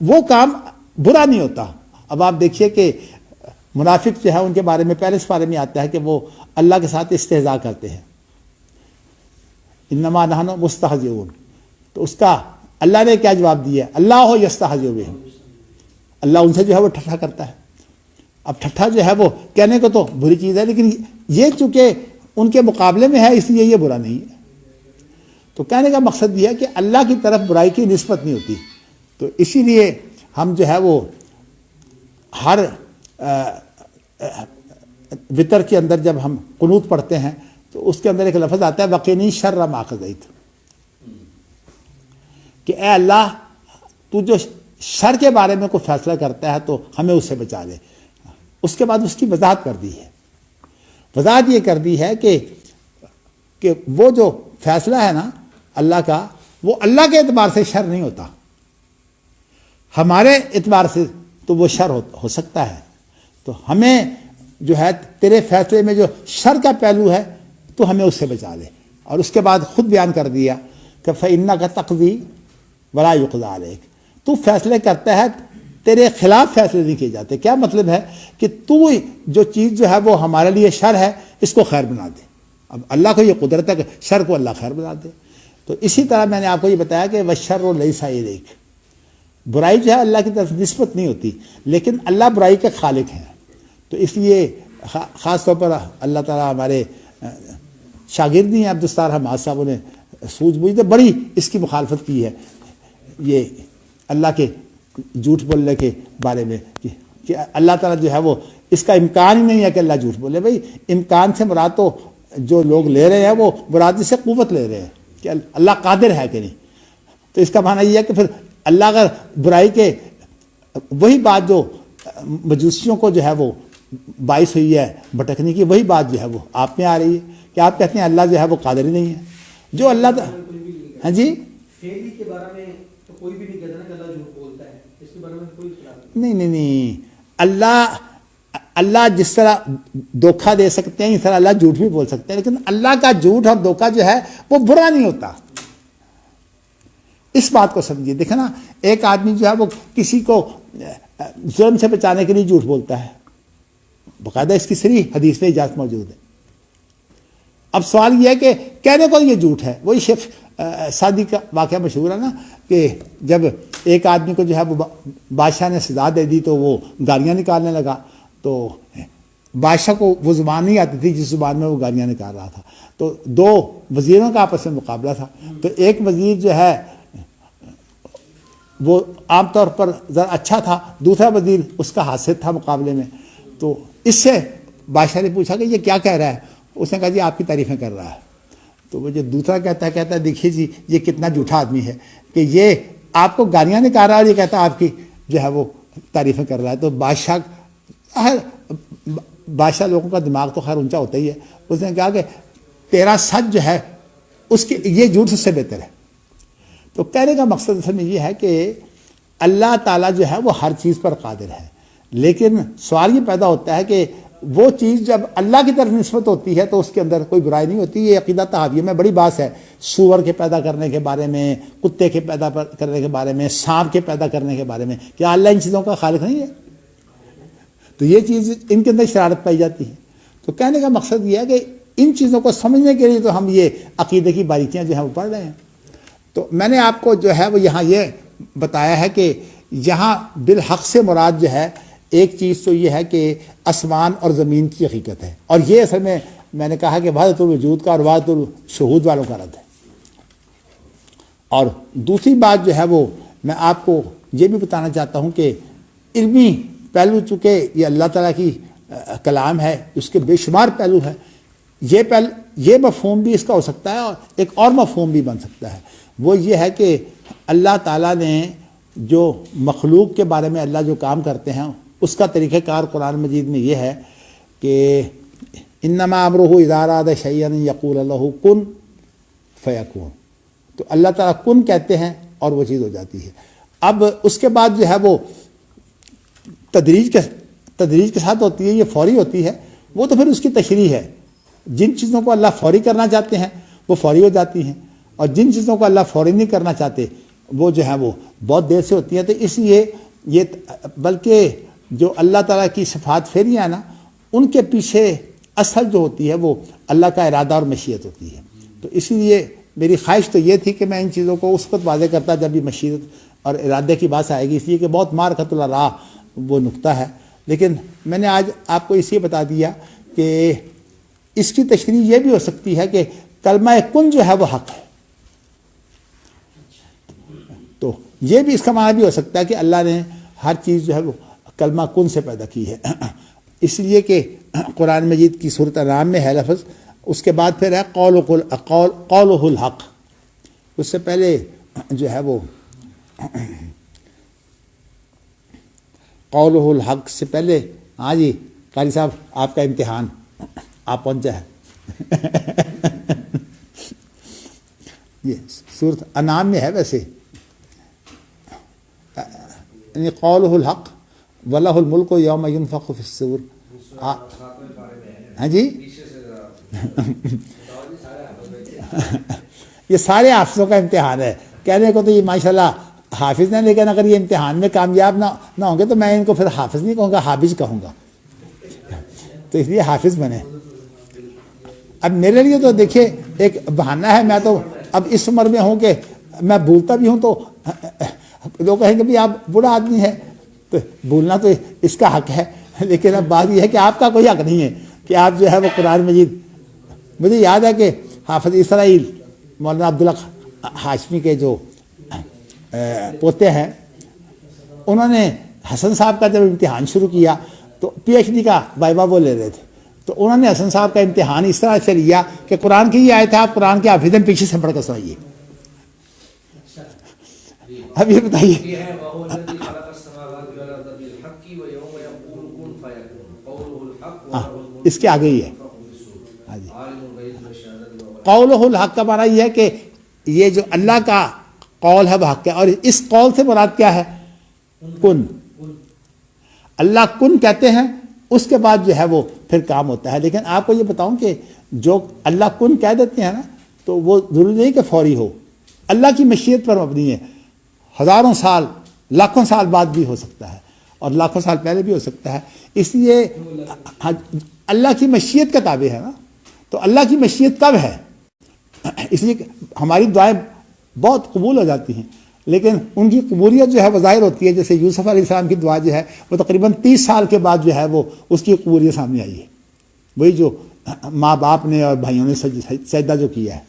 وہ کام برا نہیں ہوتا. اب آپ دیکھیے کہ منافق جو ہے ان کے بارے میں پہلے اس بارے میں آتا ہے کہ وہ اللہ کے ساتھ استہزاء کرتے ہیں. انما نحن مستہزئون. تو اس کا اللہ نے کیا جواب دیا؟ اللہ یستہزئ بہم، اللہ ان سے جو ہے وہ ٹھٹھا کرتا ہے. اب ٹھٹھا جو ہے وہ کہنے کو تو بری چیز ہے، لیکن یہ چونکہ ان کے مقابلے میں ہے اس لیے یہ برا نہیں ہے. تو کہنے کا مقصد یہ ہے کہ اللہ کی طرف برائی کی نسبت نہیں ہوتی. تو اسی لیے ہم جو ہے وہ ہر وطر کے اندر جب ہم قنوت پڑھتے ہیں تو اس کے اندر ایک لفظ آتا ہے وقینی شر ما قضیت، کہ اے اللہ تو جو شر کے بارے میں کوئی فیصلہ کرتا ہے تو ہمیں اس سے بچا لے. اس کے بعد اس کی وضاحت کر دی ہے. وضاحت یہ کر دی ہے کہ وہ جو فیصلہ ہے نا اللہ کا، وہ اللہ کے اعتبار سے شر نہیں ہوتا، ہمارے اعتبار سے تو وہ شر ہو سکتا ہے. تو ہمیں جو ہے تیرے فیصلے میں جو شر کا پہلو ہے تو ہمیں اس سے بچا لے. اور اس کے بعد خود بیان کر دیا کہ فَإِنَّكَ تَقْضِي وَلَا يُقْضَىٰ عَلَيْكَ، تو فیصلے کرتا ہے، تیرے خلاف فیصلے نہیں کیے جاتے. کیا مطلب ہے؟ کہ تو جو چیز جو ہے وہ ہمارے لیے شر ہے اس کو خیر بنا دے. اب اللہ کو یہ قدرت ہے کہ شر کو اللہ خیر بنا دے. تو اسی طرح میں نے آپ کو یہ بتایا کہ وَالشَّرُّ لَيْسَ إِلَيْكَ، برائی جو ہے اللہ کی طرف نسبت نہیں ہوتی، لیکن اللہ برائی کے خالق ہیں. تو اس لیے خاص طور پر اللہ تعالیٰ ہمارے شاگرد ہیں عبدالستار حماد صاحب نے سوجھ بوجھ بڑی اس کی مخالفت کی ہے. یہ اللہ کے جھوٹ بولنے کے بارے میں کہ اللہ تعالیٰ جو ہے وہ اس کا امکان ہی نہیں ہے کہ اللہ جھوٹ بولے. بھائی امکان سے مراد تو جو لوگ لے رہے ہیں وہ مراد سے قوت لے رہے ہیں کہ اللہ قادر ہے کہ نہیں. تو اس کا معنی یہ ہے کہ پھر اللہ اگر برائی کے وہی بات جو مجوسیوں کو جو ہے وہ باعث ہوئی ہے بھٹکنے کی, وہی بات جو ہے وہ آپ میں آ رہی ہے کہ آپ کہتے ہیں اللہ جو ہے وہ قادر ہی نہیں ہے. جو اللہ ہاں جی فعلی کے بارے میں تو کوئی بھی نہیں کہتا نا کہ اللہ جھوٹ بولتا ہے, اس کے بارے میں کوئی خلاف نہیں. اللہ جس طرح دھوکہ دے سکتے ہیں اس طرح اللہ جھوٹ بھی بول سکتے ہیں, لیکن اللہ کا جھوٹ اور دھوکہ جو ہے وہ برا نہیں ہوتا. اس بات کو سمجھیے. دیکھیں نا, ایک آدمی جو ہے وہ کسی کو ظلم سے بچانے کے لیے جھوٹ بولتا ہے, باقاعدہ اس کی صریح حدیث میں اجازت موجود ہے. اب سوال یہ ہے کہ کہنے کو یہ جھوٹ ہے. وہی شیخ سعدی کا واقعہ مشہور ہے نا کہ جب ایک آدمی کو جو ہے وہ بادشاہ نے سزا دے دی تو وہ گالیاں نکالنے لگا. تو بادشاہ کو وہ زبان نہیں آتی تھی جس زبان میں وہ گالیاں نکال رہا تھا. تو دو وزیروں کا آپس میں مقابلہ تھا. تو ایک وزیر جو ہے وہ عام طور پر ذرا اچھا تھا, دوسرا وزیر اس کا حاسد تھا مقابلے میں. تو اس سے بادشاہ نے پوچھا کہ یہ کیا کہہ رہا ہے. اس نے کہا جی آپ کی تعریفیں کر رہا ہے. تو وہ جو دوسرا کہتا ہے دیکھیے جی یہ کتنا جھوٹا آدمی ہے کہ یہ آپ کو گالیاں نکال رہا ہے اور یہ کہتا ہے آپ کی جو ہے وہ تعریفیں کر رہا ہے. تو بادشاہ لوگوں کا دماغ تو خیر اونچا ہوتا ہی ہے. اس نے کہا کہ تیرا سچ جو ہے اس کی یہ جھوٹ اس سے بہتر ہے. تو کہنے کا مقصد اصل میں یہ ہے کہ اللہ تعالیٰ جو ہے وہ ہر چیز پر قادر ہے, لیکن سوال یہ پیدا ہوتا ہے کہ وہ چیز جب اللہ کی طرف نسبت ہوتی ہے تو اس کے اندر کوئی برائی نہیں ہوتی. یہ عقیدہ تحاویہ میں بڑی بات ہے, سور کے پیدا کرنے کے بارے میں, کتے کے پیدا کرنے کے بارے میں, سانپ کے پیدا کرنے کے بارے میں. کیا اللہ ان چیزوں کا خالق نہیں ہے؟ تو یہ چیز ان کے اندر شرارت پائی جاتی ہے. تو کہنے کا مقصد یہ ہے کہ ان چیزوں کو سمجھنے کے لیے تو ہم یہ عقیدے کی باریکیاں جو ہیں وہ پڑھ رہے ہیں. تو میں نے آپ کو جو ہے وہ یہاں یہ بتایا ہے کہ یہاں بالحق سے مراد جو ہے ایک چیز تو یہ ہے کہ آسمان اور زمین کی حقیقت ہے, اور یہ اصل میں نے کہا کہ وحدت الوجود کا اور وحدت الشہود والوں کا رد ہے. اور دوسری بات جو ہے وہ میں آپ کو یہ بھی بتانا چاہتا ہوں کہ علمی پہلو چونکہ یہ اللہ تعالیٰ کی کلام ہے, اس کے بے شمار پہلو ہے. یہ مفہوم بھی اس کا ہو سکتا ہے اور ایک اور مفہوم بھی بن سکتا ہے. وہ یہ ہے کہ اللہ تعالیٰ نے جو مخلوق کے بارے میں اللہ جو کام کرتے ہیں اس کا طریقہ کار قرآن مجید میں یہ ہے کہ انما امرہ اذا اراد شیئا یقول لہ کن فیکون. تو اللہ تعالیٰ کن کہتے ہیں اور وہ چیز ہو جاتی ہے. اب اس کے بعد جو ہے وہ تدریج کے ساتھ ہوتی ہے, یہ فوری ہوتی ہے. وہ تو پھر اس کی تشریح ہے. جن چیزوں کو اللہ فوری کرنا چاہتے ہیں وہ فوری ہو جاتی ہیں, اور جن چیزوں کو اللہ فوری نہیں کرنا چاہتے وہ جو ہے وہ بہت دیر سے ہوتی ہیں. تو اس لیے یہ بلکہ جو اللہ تعالیٰ کی صفات فعلیہ ہیں نا, ان کے پیچھے اصل جو ہوتی ہے وہ اللہ کا ارادہ اور مشیت ہوتی ہے. تو اسی لیے میری خواہش تو یہ تھی کہ میں ان چیزوں کو اس وقت واضح کرتا جب بھی مشیت اور ارادے کی بات آئے گی, اس لیے کہ بہت مارکۃ الراہ وہ نقطہ ہے. لیکن میں نے آج آپ کو اس لیے بتا دیا کہ اس کی تشریح یہ بھی ہو سکتی ہے کہ کلمہ کن جو ہے وہ حق ہے. تو یہ بھی اس کا معنی بھی ہو سکتا ہے کہ اللہ نے ہر چیز جو ہے وہ کلمہ کن سے پیدا کی ہے. اس لیے کہ قرآن مجید کی سورۃ انعام میں ہے لفظ, اس کے بعد پھر ہے قولہ الحق. اس سے پہلے جو ہے وہ قولہ الحق سے پہلے, ہاں جی قاری صاحب آپ کا امتحان آپ پہنچا ہے. یہ سورۃ انعام میں ہے ویسے, یعنی قولہ الحق وَلَهُ الْمُلْكُ يَوْمَ يُنفَخُ فِي الصُّورِ. ہاں جی یہ سارے حافظوں کا امتحان ہے. کہنے کو تو یہ ماشاءاللہ حافظ نے, لیکن اگر یہ امتحان میں کامیاب نہ ہوں گے تو میں ان کو پھر حافظ نہیں کہوں گا, حافظ کہوں گا. تو اس لیے حافظ بنے. اب میرے لیے تو دیکھیے ایک بہانہ ہے, میں تو اب اس عمر میں ہوں کہ میں بھولتا بھی ہوں, تو لوگ کہیں گے بھی آپ بوڑھا آدمی ہے, تو بھولنا تو اس کا حق ہے. لیکن اب بات یہ ہے کہ آپ کا کوئی حق نہیں ہے کہ آپ جو ہے وہ قرآن مجید. مجھے یاد ہے کہ حافظ اسرائیل مولانا عبدالحق ہاشمی کے جو پوتے ہیں, انہوں نے حسن صاحب کا جب امتحان شروع کیا تو پی ایچ ڈی کا وائبا وہ لے رہے تھے، تو انہوں نے حسن صاحب کا امتحان اس طرح سے لیا کہ قرآن کی یہ آیت ہے، آپ قرآن کے حافظ ہیں، پیچھے سے پڑھ کر سنائیے۔ اب یہ بتائیے، اس کے آگے ہی ہے قولہ الحق کا معنی یہ ہے کہ یہ جو اللہ کا قول ہے وہ حق ہے، اور اس قول سے مراد کیا ہے؟ کن۔ اللہ کن کہتے ہیں، اس کے بعد جو ہے وہ پھر کام ہوتا ہے۔ لیکن آپ کو یہ بتاؤں کہ جو اللہ کن کہہ دیتے ہیں نا، تو وہ ضروری نہیں کہ فوری ہو، اللہ کی مشیت پر مبنی ہے، ہزاروں سال لاکھوں سال بعد بھی ہو سکتا ہے اور لاکھوں سال پہلے بھی ہو سکتا ہے۔ اس لیے اللہ کی مشیت کا تابع ہے نا، تو اللہ کی مشیت کب ہے؟ اس لیے ہماری دعائیں بہت قبول ہو جاتی ہیں، لیکن ان کی قبولیت جو ہے وہ ظاہر ہوتی ہے۔ جیسے یوسف علیہ السلام کی دعا جو ہے وہ تقریباً 30 سال کے بعد جو ہے وہ اس کی قبولیت سامنے آئی ہے، وہی جو ماں باپ نے اور بھائیوں نے سجدہ جو کیا ہے۔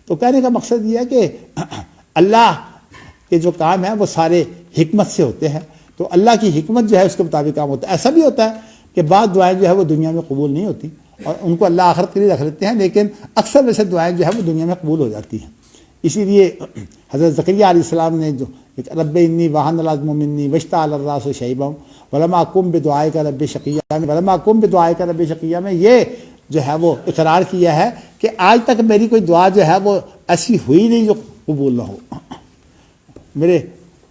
تو کہنے کا مقصد یہ ہے کہ اللہ کے جو کام ہیں وہ سارے حکمت سے ہوتے ہیں، تو اللہ کی حکمت جو ہے اس کے مطابق کام ہوتا ہے۔ ایسا بھی ہوتا ہے کہ بعض دعائیں جو ہے وہ دنیا میں قبول نہیں ہوتی اور ان کو اللہ آخرت کے لیے رکھ لیتے ہیں، لیکن اکثر ویسے دعائیں جو ہے وہ دنیا میں قبول ہو جاتی ہیں۔ اسی لیے حضرت زکریا علیہ السلام نے جو رب انی وہن العظم منی واشتعل الراس شیبا ولم اکن بدعائک رب شقیا ولم اکن بدعائک رب شقیا میں یہ جو ہے وہ اقرار کیا ہے کہ آج تک میری کوئی دعا جو ہے وہ ایسی ہوئی نہیں جو قبول نہ ہو۔ میرے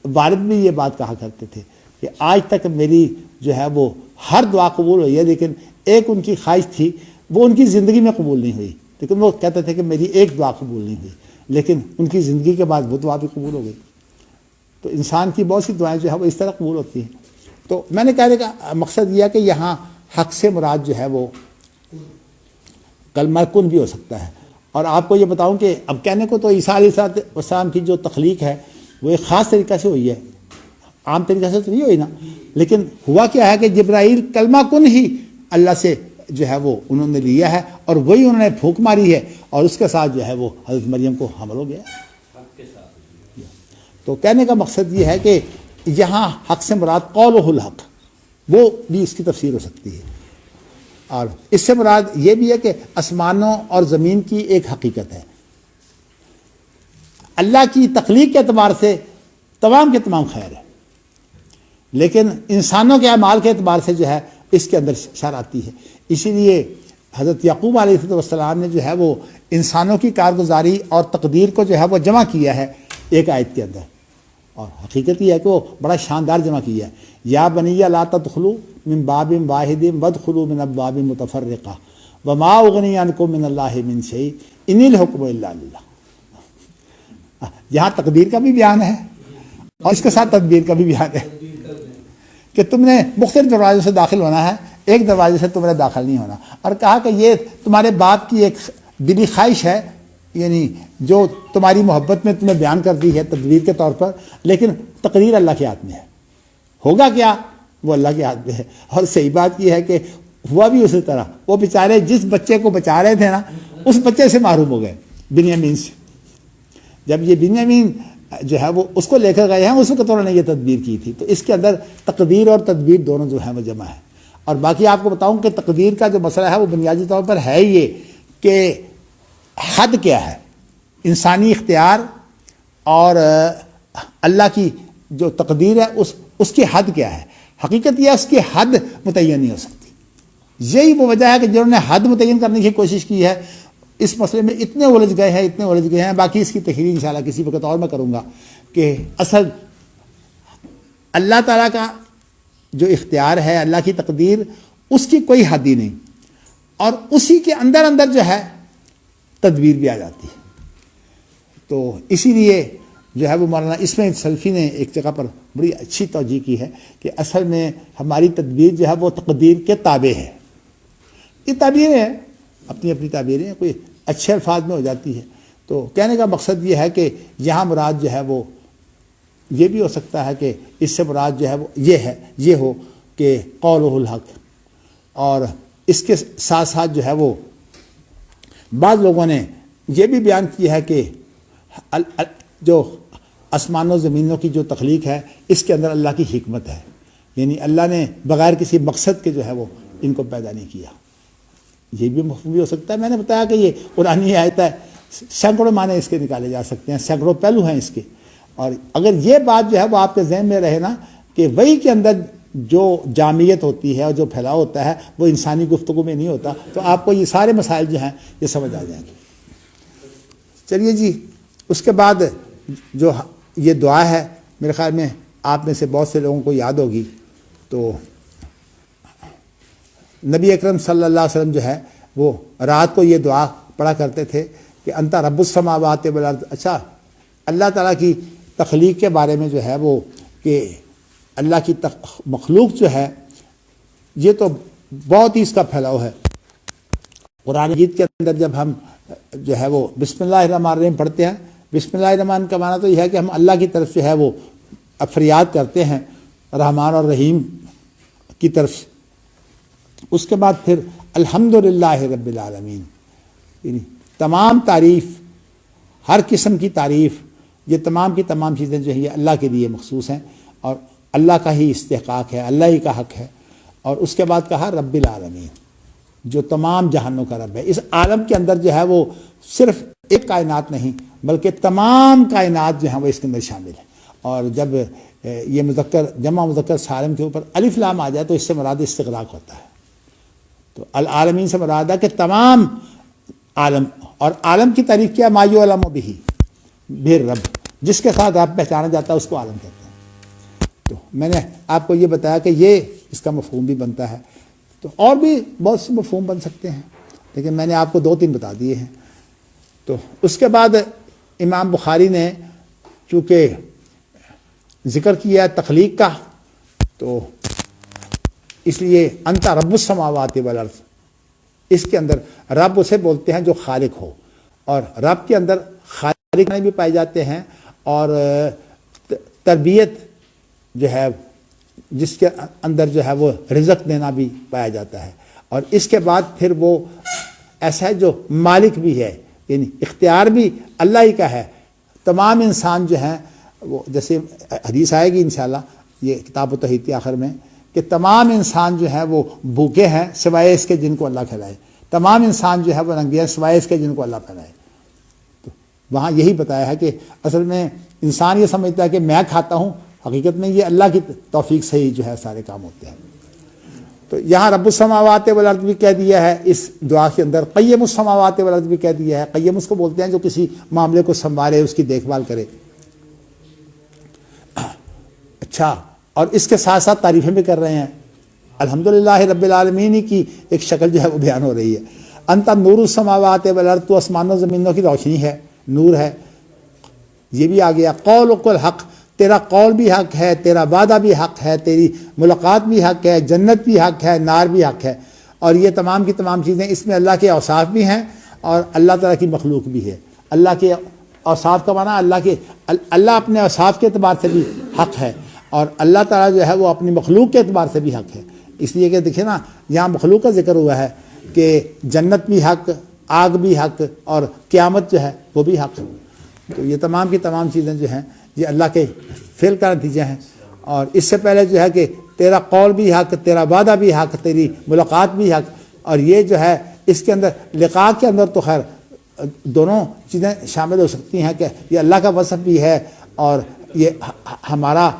والد بھی یہ بات کہا کرتے تھے کہ آج تک میری جو ہے وہ ہر دعا قبول ہوئی ہے، لیکن ایک ان کی خواہش تھی، وہ ان کی زندگی میں قبول نہیں ہوئی، لیکن وہ کہتے تھے کہ میری ایک دعا قبول نہیں ہوئی، لیکن ان کی زندگی کے بعد وہ دعا بھی قبول ہو گئی۔ تو انسان کی بہت سی دعائیں جو ہے وہ اس طرح قبول ہوتی ہیں۔ تو میں نے کہنے کا مقصد یہ ہے کہ یہاں حق سے مراد جو ہے وہ کلمہ کن بھی ہو سکتا ہے۔ اور آپ کو یہ بتاؤں کہ اب کہنے کو تو عیسیٰ علیہ السلام کی جو تخلیق ہے وہ ایک خاص طریقہ سے ہوئی ہے، عام طریقہ سے تو نہیں ہوئی نا، لیکن ہوا کیا ہے کہ جبرائیل کلمہ کن ہی اللہ سے جو ہے وہ انہوں نے لیا ہے، اور وہی انہوں نے پھونک ماری ہے اور اس کے ساتھ جو ہے وہ حضرت مریم کو حمل ہو گیا۔ تو کہنے کا مقصد یہ ہے کہ یہاں حق سے مراد قولہ الحق، وہ بھی اس کی تفسیر ہو سکتی ہے، اور اس سے مراد یہ بھی ہے کہ آسمانوں اور زمین کی ایک حقیقت ہے۔ اللہ کی تخلیق کے اعتبار سے تمام کے تمام خیر ہے، لیکن انسانوں کے اعمال کے اعتبار سے جو ہے اس کے اندر شر آتی ہے۔ اسی لیے حضرت یعقوب علیہ السلام نے جو ہے وہ انسانوں کی کارگزاری اور تقدیر کو جو ہے وہ جمع کیا ہے ایک آیت کے اندر، اور حقیقت یہ ہے کہ وہ بڑا شاندار جمع کیا ہے۔ یا بنی لا تدخلوا من باب واحد وادخلوا من ابواب متفرقہ وما اغنی عنکم من اللہ من شیء ان الحکم الا للہ۔ یہاں تقدیر کا بھی بیان ہے اور اس کے ساتھ تدبیر کا بھی بیان ہے کہ تم نے مختلف دروازوں سے داخل ہونا ہے، ایک دروازے سے تمہیں داخل نہیں ہونا، اور کہا کہ یہ تمہارے باپ کی ایک دلی خواہش ہے، یعنی جو تمہاری محبت میں تمہیں بیان کر دی ہے تدبیر کے طور پر، لیکن تقدیر اللہ کے ہاتھ میں ہے، ہوگا کیا وہ اللہ کے ہاتھ میں ہے۔ اور صحیح بات یہ ہے کہ ہوا بھی اسی طرح، وہ بیچارے جس بچے کو بچا رہے تھے نا اس بچے سے محروم ہو گئے، بنیامین سے۔ جب یہ بنیامین جو ہے وہ اس کو لے کر گئے ہیں، اس وقت انہوں نے یہ تدبیر کی تھی، تو اس کے اندر تقدیر اور تدبیر دونوں جو ہیں وہ جمع ہے۔ اور باقی آپ کو بتاؤں کہ تقدیر کا جو مسئلہ ہے وہ بنیادی طور پر ہے یہ کہ حد کیا ہے، انسانی اختیار اور اللہ کی جو تقدیر ہے اس کی حد کیا ہے۔ حقیقت یہ ہے اس کی حد متعین نہیں ہو سکتی۔ یہی وہ وجہ ہے کہ جنہوں نے حد متعین کرنے کی کوشش کی ہے اس مسئلے میں اتنے الجھ گئے ہیں۔ باقی اس کی تحریر انشاءاللہ کسی وقت اور میں کروں گا کہ اصل اللہ تعالیٰ کا جو اختیار ہے، اللہ کی تقدیر، اس کی کوئی حد ہی نہیں، اور اسی کے اندر اندر جو ہے تدبیر بھی آ جاتی ہے۔ تو اسی لیے جو ہے وہ مولانا اسماعیل سلفی نے ایک جگہ پر بڑی اچھی توجہ کی ہے کہ اصل میں ہماری تدبیر جو ہے وہ تقدیر کے تابع ہے۔ یہ تعبیریں ہیں، اپنی اپنی تعبیریں ہیں، کوئی اچھے الفاظ میں ہو جاتی ہے۔ تو کہنے کا مقصد یہ ہے کہ یہاں مراد جو ہے وہ یہ بھی ہو سکتا ہے کہ اس سے مراد جو ہے وہ یہ ہو کہ قولہ الحق، اور اس کے ساتھ ساتھ جو ہے وہ بعض لوگوں نے یہ بھی بیان کیا ہے کہ جو آسمان و زمینوں کی جو تخلیق ہے اس کے اندر اللہ کی حکمت ہے، یعنی اللہ نے بغیر کسی مقصد کے جو ہے وہ ان کو پیدا نہیں کیا۔ یہ بھی مفہوم بھی ہو سکتا ہے، میں نے بتایا کہ یہ قرآنی آیت ہے، سینکڑوں معنی اس کے نکالے جا سکتے ہیں، سینکڑوں پہلو ہیں اس کے، اور اگر یہ بات جو ہے وہ آپ کے ذہن میں رہے نا کہ وہی کے اندر جو جامعیت ہوتی ہے اور جو پھیلاؤ ہوتا ہے وہ انسانی گفتگو میں نہیں ہوتا، تو آپ کو یہ سارے مسائل جو ہیں یہ سمجھ آ جائیں گے۔ چلیے جی، اس کے بعد جو یہ دعا ہے میرے خیال میں آپ میں سے بہت سے لوگوں کو یاد ہوگی، تو نبی اکرم صلی اللہ علیہ وسلم جو ہے وہ رات کو یہ دعا پڑھا کرتے تھے کہ انت رب السماوات والارض۔ اچھا، اللہ تعالیٰ کی تخلیق کے بارے میں جو ہے وہ کہ اللہ کی مخلوق جو ہے یہ تو بہت ہی اس کا پھیلاؤ ہے۔ قرآن مجید کے اندر جب ہم جو ہے وہ بسم اللہ الرحمن الرحیم پڑھتے ہیں، بسم اللہ الرحمن کا معنی تو یہ ہے کہ ہم اللہ کی طرف جو ہے وہ فریاد کرتے ہیں، رحمان اور رحیم کی طرف۔ اس کے بعد پھر الحمدللہ رب العالمین، یعنی تمام تعریف، ہر قسم کی تعریف، یہ تمام کی تمام چیزیں جو ہیں یہ اللہ کے لیے مخصوص ہیں اور اللہ کا ہی استحقاق ہے، اللہ ہی کا حق ہے۔ اور اس کے بعد کہا رب العالمین، جو تمام جہانوں کا رب ہے۔ اس عالم کے اندر جو ہے وہ صرف ایک کائنات نہیں بلکہ تمام کائنات جو ہیں وہ اس کے اندر شامل ہیں۔ اور جب یہ مذکر جمع مذکر سالم کے اوپر الف لام آ جائے تو اس سے مراد استغراق ہوتا ہے۔ تو العالمین سے مراد ہے کہ تمام عالم، اور عالم کی تعریف کیا، ما یعلم بہ بھر رب، جس کے ساتھ رب پہچانا جاتا ہے اس کو عالم کہتے ہیں۔ تو میں نے آپ کو یہ بتایا کہ یہ اس کا مفہوم بھی بنتا ہے، تو اور بھی بہت سے مفہوم بن سکتے ہیں لیکن میں نے آپ کو 2-3 بتا دیے ہیں۔ تو اس کے بعد امام بخاری نے چونکہ ذکر کیا ہے تخلیق کا، تو اس لیے انت رب السماوات والارض، اس کے اندر رب اسے بولتے ہیں جو خالق ہو، اور رب کے اندر خالق بھی پائے جاتے ہیں اور تربیت جو ہے جس کے اندر جو ہے وہ رزق دینا بھی پایا جاتا ہے، اور اس کے بعد پھر وہ ایسا ہے جو مالک بھی ہے، یعنی اختیار بھی اللہ ہی کا ہے۔ تمام انسان جو ہیں وہ جیسے حدیث آئے گی انشاءاللہ یہ کتاب التوحید کے آخر میں کہ تمام انسان جو ہیں وہ بھوکے ہیں سوائے اس کے جن کو اللہ کھلائے، تمام انسان جو ہے وہ ننگے ہیں سوائے اس کے جن کو اللہ پہنائے۔ تو وہاں یہی بتایا ہے کہ اصل میں انسان یہ سمجھتا ہے کہ میں کھاتا ہوں، حقیقت میں یہ اللہ کی توفیق سے ہی جو ہے سارے کام ہوتے ہیں۔ تو یہاں رب السماوات والارض بھی کہہ دیا ہے، اس دعا کے اندر قیم السماوات والارض بھی کہہ دیا ہے۔ قیم اس کو بولتے ہیں جو کسی معاملے کو سنبھالے، اس کی دیکھ بھال کرے۔ اچھا، اور اس کے ساتھ ساتھ تعریفیں بھی کر رہے ہیں، الحمدللہ رب العالمین کی ایک شکل جو ہے وہ بیان ہو رہی ہے۔ انت نور السماوات والارض، تو آسمانوں زمینوں کی روشنی ہے، نور ہے۔ یہ بھی آ گیا قولک الحق، تیرا قول بھی حق ہے، تیرا وعدہ بھی حق ہے، تیری ملاقات بھی حق ہے، جنت بھی حق ہے، نار بھی حق ہے۔ اور یہ تمام کی تمام چیزیں اس میں اللہ کے اوصاف بھی ہیں اور اللہ تعالیٰ کی مخلوق بھی ہے۔ اللہ کے اوصاف کا معنی اللہ اپنے اوصاف کے اعتبار سے بھی حق ہے، اور اللہ تعالیٰ جو ہے وہ اپنی مخلوق کے اعتبار سے بھی حق ہے۔ اس لیے کہ دیکھیں نا، یہاں مخلوق کا ذکر ہوا ہے کہ جنت بھی حق، آگ بھی حق، اور قیامت جو ہے وہ بھی حق۔ تو یہ تمام کی تمام چیزیں جو ہیں یہ اللہ کے فعل کا نتیجہ ہیں۔ اور اس سے پہلے جو ہے کہ تیرا قول بھی حق، تیرا وعدہ بھی حق، تیری ملاقات بھی حق، اور یہ جو ہے اس کے اندر لقاء کے اندر تو خیر دونوں چیزیں شامل ہو سکتی ہیں کہ یہ اللہ کا وصف بھی ہے اور یہ ہمارا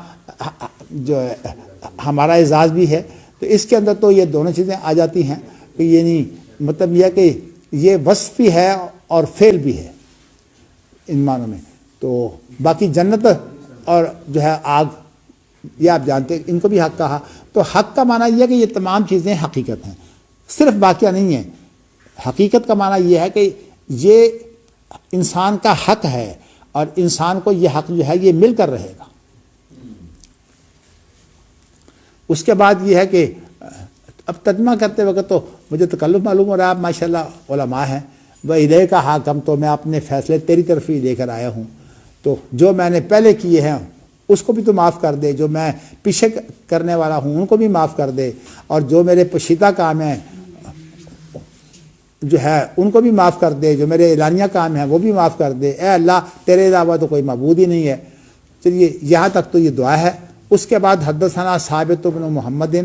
اعزاز بھی ہے۔ تو اس کے اندر تو یہ دونوں چیزیں آ جاتی ہیں کہ یہ نہیں مطلب یہ ہے کہ یہ وصف بھی ہے اور فعل بھی ہے ان معنوں میں۔ تو باقی جنت اور جو ہے آگ یہ آپ جانتے ہیں، ان کو بھی حق کہا۔ تو حق کا معنی یہ ہے کہ یہ تمام چیزیں حقیقت ہیں، صرف واقعہ نہیں ہے۔ حقیقت کا معنی یہ ہے کہ یہ انسان کا حق ہے اور انسان کو یہ حق جو ہے یہ مل کر رہے گا۔ اس کے بعد یہ ہے کہ اب ترجمہ کرتے وقت تو مجھے تکلف معلوم ہو رہا ہے، آپ ماشاءاللہ علماء ہیں۔ وَإِلَيْكَ حَاكَمْ، تو میں اپنے فیصلے تیری طرف ہی لے کر آیا ہوں، تو جو میں نے پہلے کیے ہیں اس کو بھی تو معاف کر دے، جو میں پیچھے کرنے والا ہوں ان کو بھی معاف کر دے، اور جو میرے پوشیدہ کام ہیں جو ہے ان کو بھی معاف کر دے، جو میرے اعلانیہ کام ہیں وہ بھی معاف کر دے۔ اے اللہ، تیرے علاوہ تو کوئی معبود ہی نہیں ہے۔ چلیے یہاں تک تو یہ دعا ہے. اس کے بعد حدثنا ثابت بن محمد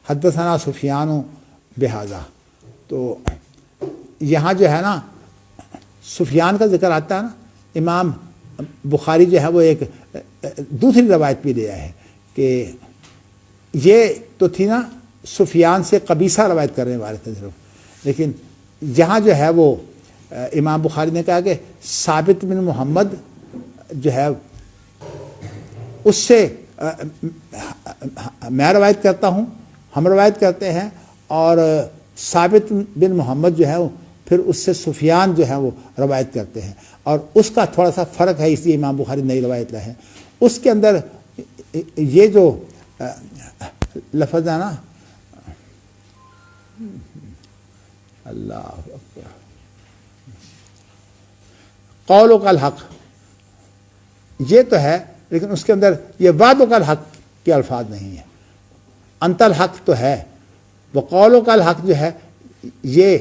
حدثنا سفیان بہذا. تو یہاں جو ہے نا سفیان کا ذکر آتا ہے نا. امام بخاری جو ہے وہ ایک دوسری روایت بھی لے آئے ہیں کہ یہ تو تھی نا سفیان سے قبیصہ روایت کرنے والے تھے صرف, لیکن یہاں جو ہے وہ امام بخاری نے کہا کہ ثابت بن محمد جو ہے اس سے میں روایت کرتا ہوں, ہم روایت کرتے ہیں, اور ثابت بن محمد جو ہے پھر اس سے سفیان جو ہے وہ روایت کرتے ہیں, اور اس کا تھوڑا سا فرق ہے, اس لیے امام بخاری نئی روایت لائے ہیں. اس کے اندر یہ جو لفظ ہے نا اللہ اکبر قول کا الحق, یہ تو ہے لیکن اس کے اندر یہ وعدوں کا الحق کے الفاظ نہیں ہیں. انت الحق تو ہے, وہ قول کا الحق جو ہے یہ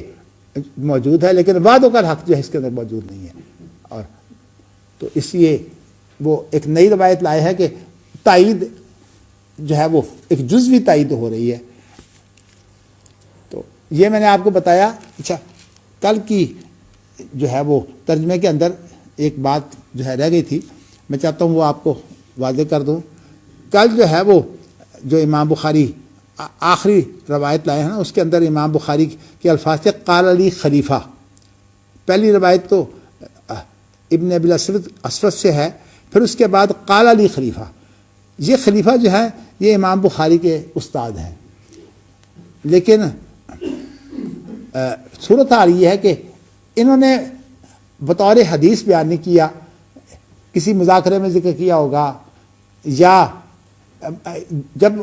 موجود ہے, لیکن وعدوں کا الحق جو ہے اس کے اندر موجود نہیں ہے. اور تو اس لیے وہ ایک نئی روایت لائے ہے کہ تائید جو ہے وہ ایک جزوی تائید ہو رہی ہے. تو یہ میں نے آپ کو بتایا. اچھا, کل کی جو ہے وہ ترجمے کے اندر ایک بات جو ہے رہ گئی تھی, میں چاہتا ہوں وہ آپ کو واضح کر دوں. کل جو ہے وہ جو امام بخاری آخری روایت لائے ہیں نا, اس کے اندر امام بخاری کے الفاظ سے قال علی خلیفہ. پہلی روایت تو ابن ابی الاسود سے ہے, پھر اس کے بعد قال علی خلیفہ. یہ خلیفہ جو ہے یہ امام بخاری کے استاد ہیں, لیکن صورت حال یہ ہے کہ انہوں نے بطور حدیث بیان نہیں کیا, کسی مذاکرے میں ذکر کیا ہوگا, یا جب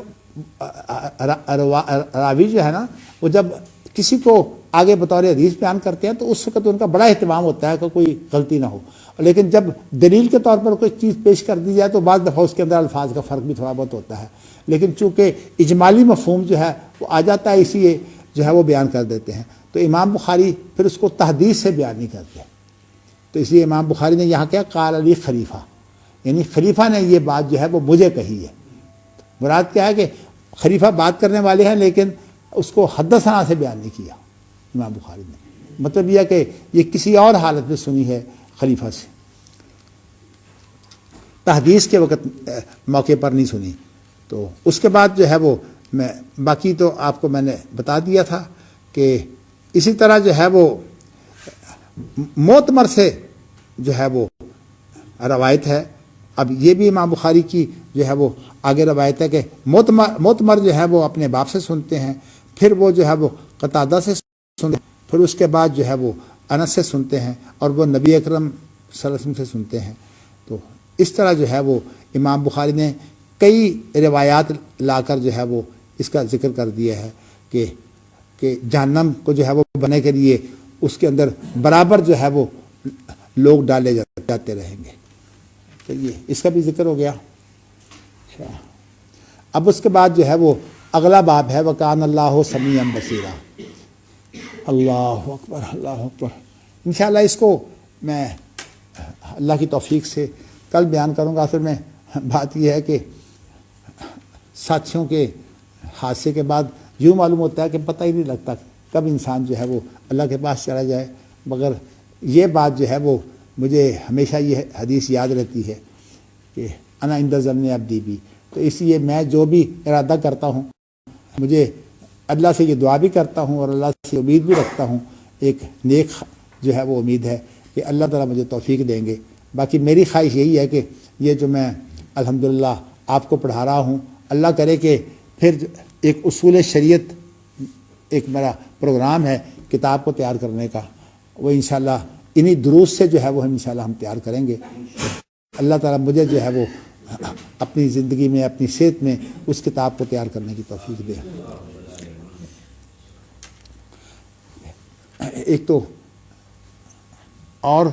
راوی جو ہے نا وہ جب کسی کو آگے بطور حدیث بیان کرتے ہیں تو اس وقت ان کا بڑا اہتمام ہوتا ہے کہ کوئی غلطی نہ ہو, لیکن جب دلیل کے طور پر کوئی چیز پیش کر دی جائے تو بعض دفعہ اس کے اندر الفاظ کا فرق بھی تھوڑا بہت ہوتا ہے, لیکن چونکہ اجمالی مفہوم جو ہے وہ آ جاتا ہے, اسی لیے جو ہے وہ بیان کر دیتے ہیں. تو امام بخاری پھر اس کو تحدیث سے بیان نہیں کرتے, تو اس لیے امام بخاری نے یہاں کیا قال علی خلیفہ, یعنی خلیفہ نے یہ بات جو ہے وہ مجھے کہی ہے. مراد کیا ہے کہ خلیفہ بات کرنے والے ہیں لیکن اس کو حدثنا سے بیان نہیں کیا امام بخاری نے. مطلب یہ کہ یہ کسی اور حالت میں سنی ہے خلیفہ سے, تحدیث کے وقت موقع پر نہیں سنی. تو اس کے بعد جو ہے وہ میں باقی تو آپ کو میں نے بتا دیا تھا کہ اسی طرح جو ہے وہ معتمر سے جو ہے وہ روایت ہے. اب یہ بھی امام بخاری کی جو ہے وہ آگے روایت ہے کہ معتمر جو ہے وہ اپنے باپ سے سنتے ہیں, پھر وہ جو ہے وہ قتادہ سے سنتے ہیں, پھر اس کے بعد جو ہے وہ انس سے سنتے ہیں, اور وہ نبی اکرم صلی اللہ علیہ وسلم سے سنتے ہیں. تو اس طرح جو ہے وہ امام بخاری نے کئی روایات لا کر جو ہے وہ اس کا ذکر کر دیا ہے کہ جہنم کو جو ہے وہ بننے کے لیے اس کے اندر برابر جو ہے وہ لوگ ڈالے جاتے رہیں گے. تو یہ اس کا بھی ذکر ہو گیا. اچھا, اب اس کے بعد جو ہے وہ اگلا باب ہے وکان اللہ سمیعا بصیرا. اللہ اکبر اللہ اکبر. انشاءاللہ اس کو میں اللہ کی توفیق سے کل بیان کروں گا. اصل میں بات یہ ہے کہ ساتھیوں کے حادثے کے بعد یوں معلوم ہوتا ہے کہ پتہ ہی نہیں لگتا کب انسان جو ہے وہ اللہ کے پاس چلا جائے, مگر یہ بات جو ہے وہ مجھے ہمیشہ یہ حدیث یاد رہتی ہے کہ انا عند ظن عبدی بھی. تو اس لیے میں جو بھی ارادہ کرتا ہوں مجھے اللہ سے یہ دعا بھی کرتا ہوں اور اللہ سے امید بھی رکھتا ہوں, ایک نیک جو ہے وہ امید ہے کہ اللہ تعالیٰ مجھے توفیق دیں گے. باقی میری خواہش یہی ہے کہ یہ جو میں الحمدللہ آپ کو پڑھا رہا ہوں, اللہ کرے کہ پھر ایک اصول شریعت ایک میرا پروگرام ہے کتاب کو تیار کرنے کا, وہ انشاءاللہ انہی دروس سے جو ہے وہ انشاءاللہ ہم تیار کریں گے. اللہ تعالیٰ مجھے جو ہے وہ اپنی زندگی میں اپنی صحت میں اس کتاب کو تیار کرنے کی توفیق دے. ایک تو اور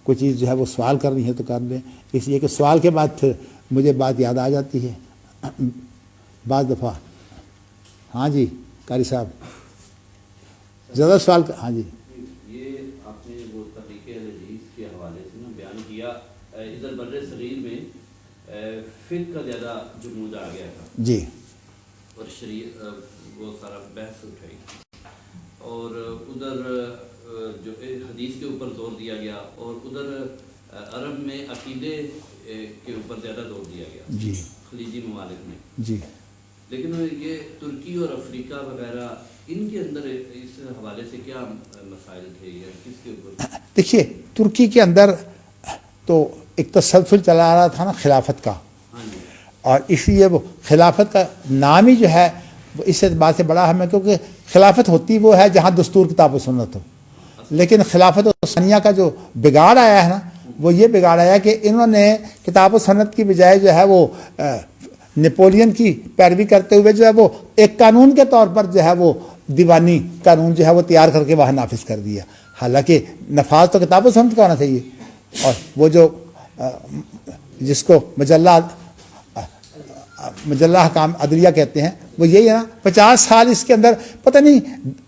کوئی چیز جو ہے وہ سوال کرنی ہے تو کر لیں, اس لیے کہ سوال کے بعد پھر مجھے بات یاد آ جاتی ہے بعض دفعہ. ہاں جی قاری صاحب زیادہ سوال ہاں جی. یہ آپ نے وہ تحقیق حدیث کے حوالے سے نا بیان کیا ادھر بر صغیر میں فقہ کا زیادہ جمود آ گیا تھا جی اور شریعت وہ سارا بحث اٹھائی اور ادھر جو حدیث کے اوپر زور دیا گیا اور ادھر عرب میں عقیدے کے اوپر زیادہ زور دیا گیا جی خلیجی ممالک میں. جی لیکن یہ ترکی اور افریقہ وغیرہ ان کے اندر اس حوالے سے کیا مسائل تھے یا کس کے اوپر؟ دیکھیے ترکی کے اندر تو ایک تسلسل چلا رہا تھا نا خلافت کا, اور اس لیے وہ خلافت کا نام ہی جو ہے وہ اس اعتبار سے بڑا اہم ہے کیونکہ خلافت ہوتی وہ ہے جہاں دستور کتاب و سنت ہو. لیکن خلافت عثمانیہ کا جو بگاڑ آیا ہے نا وہ یہ بگاڑ آیا کہ انہوں نے کتاب و سنت کی بجائے جو ہے وہ نیپولین کی پیروی کرتے ہوئے جو ہے وہ ایک قانون کے طور پر جو ہے وہ دیوانی قانون جو ہے وہ تیار کر کے وہاں نافذ کر دیا. حالانکہ نفاذ تو کتاب و سنت کا ہونا چاہیے. اور وہ جو جس کو مجلہ حکام عدلیہ کہتے ہیں وہ یہی ہے نا, 50 سال اس کے اندر پتہ نہیں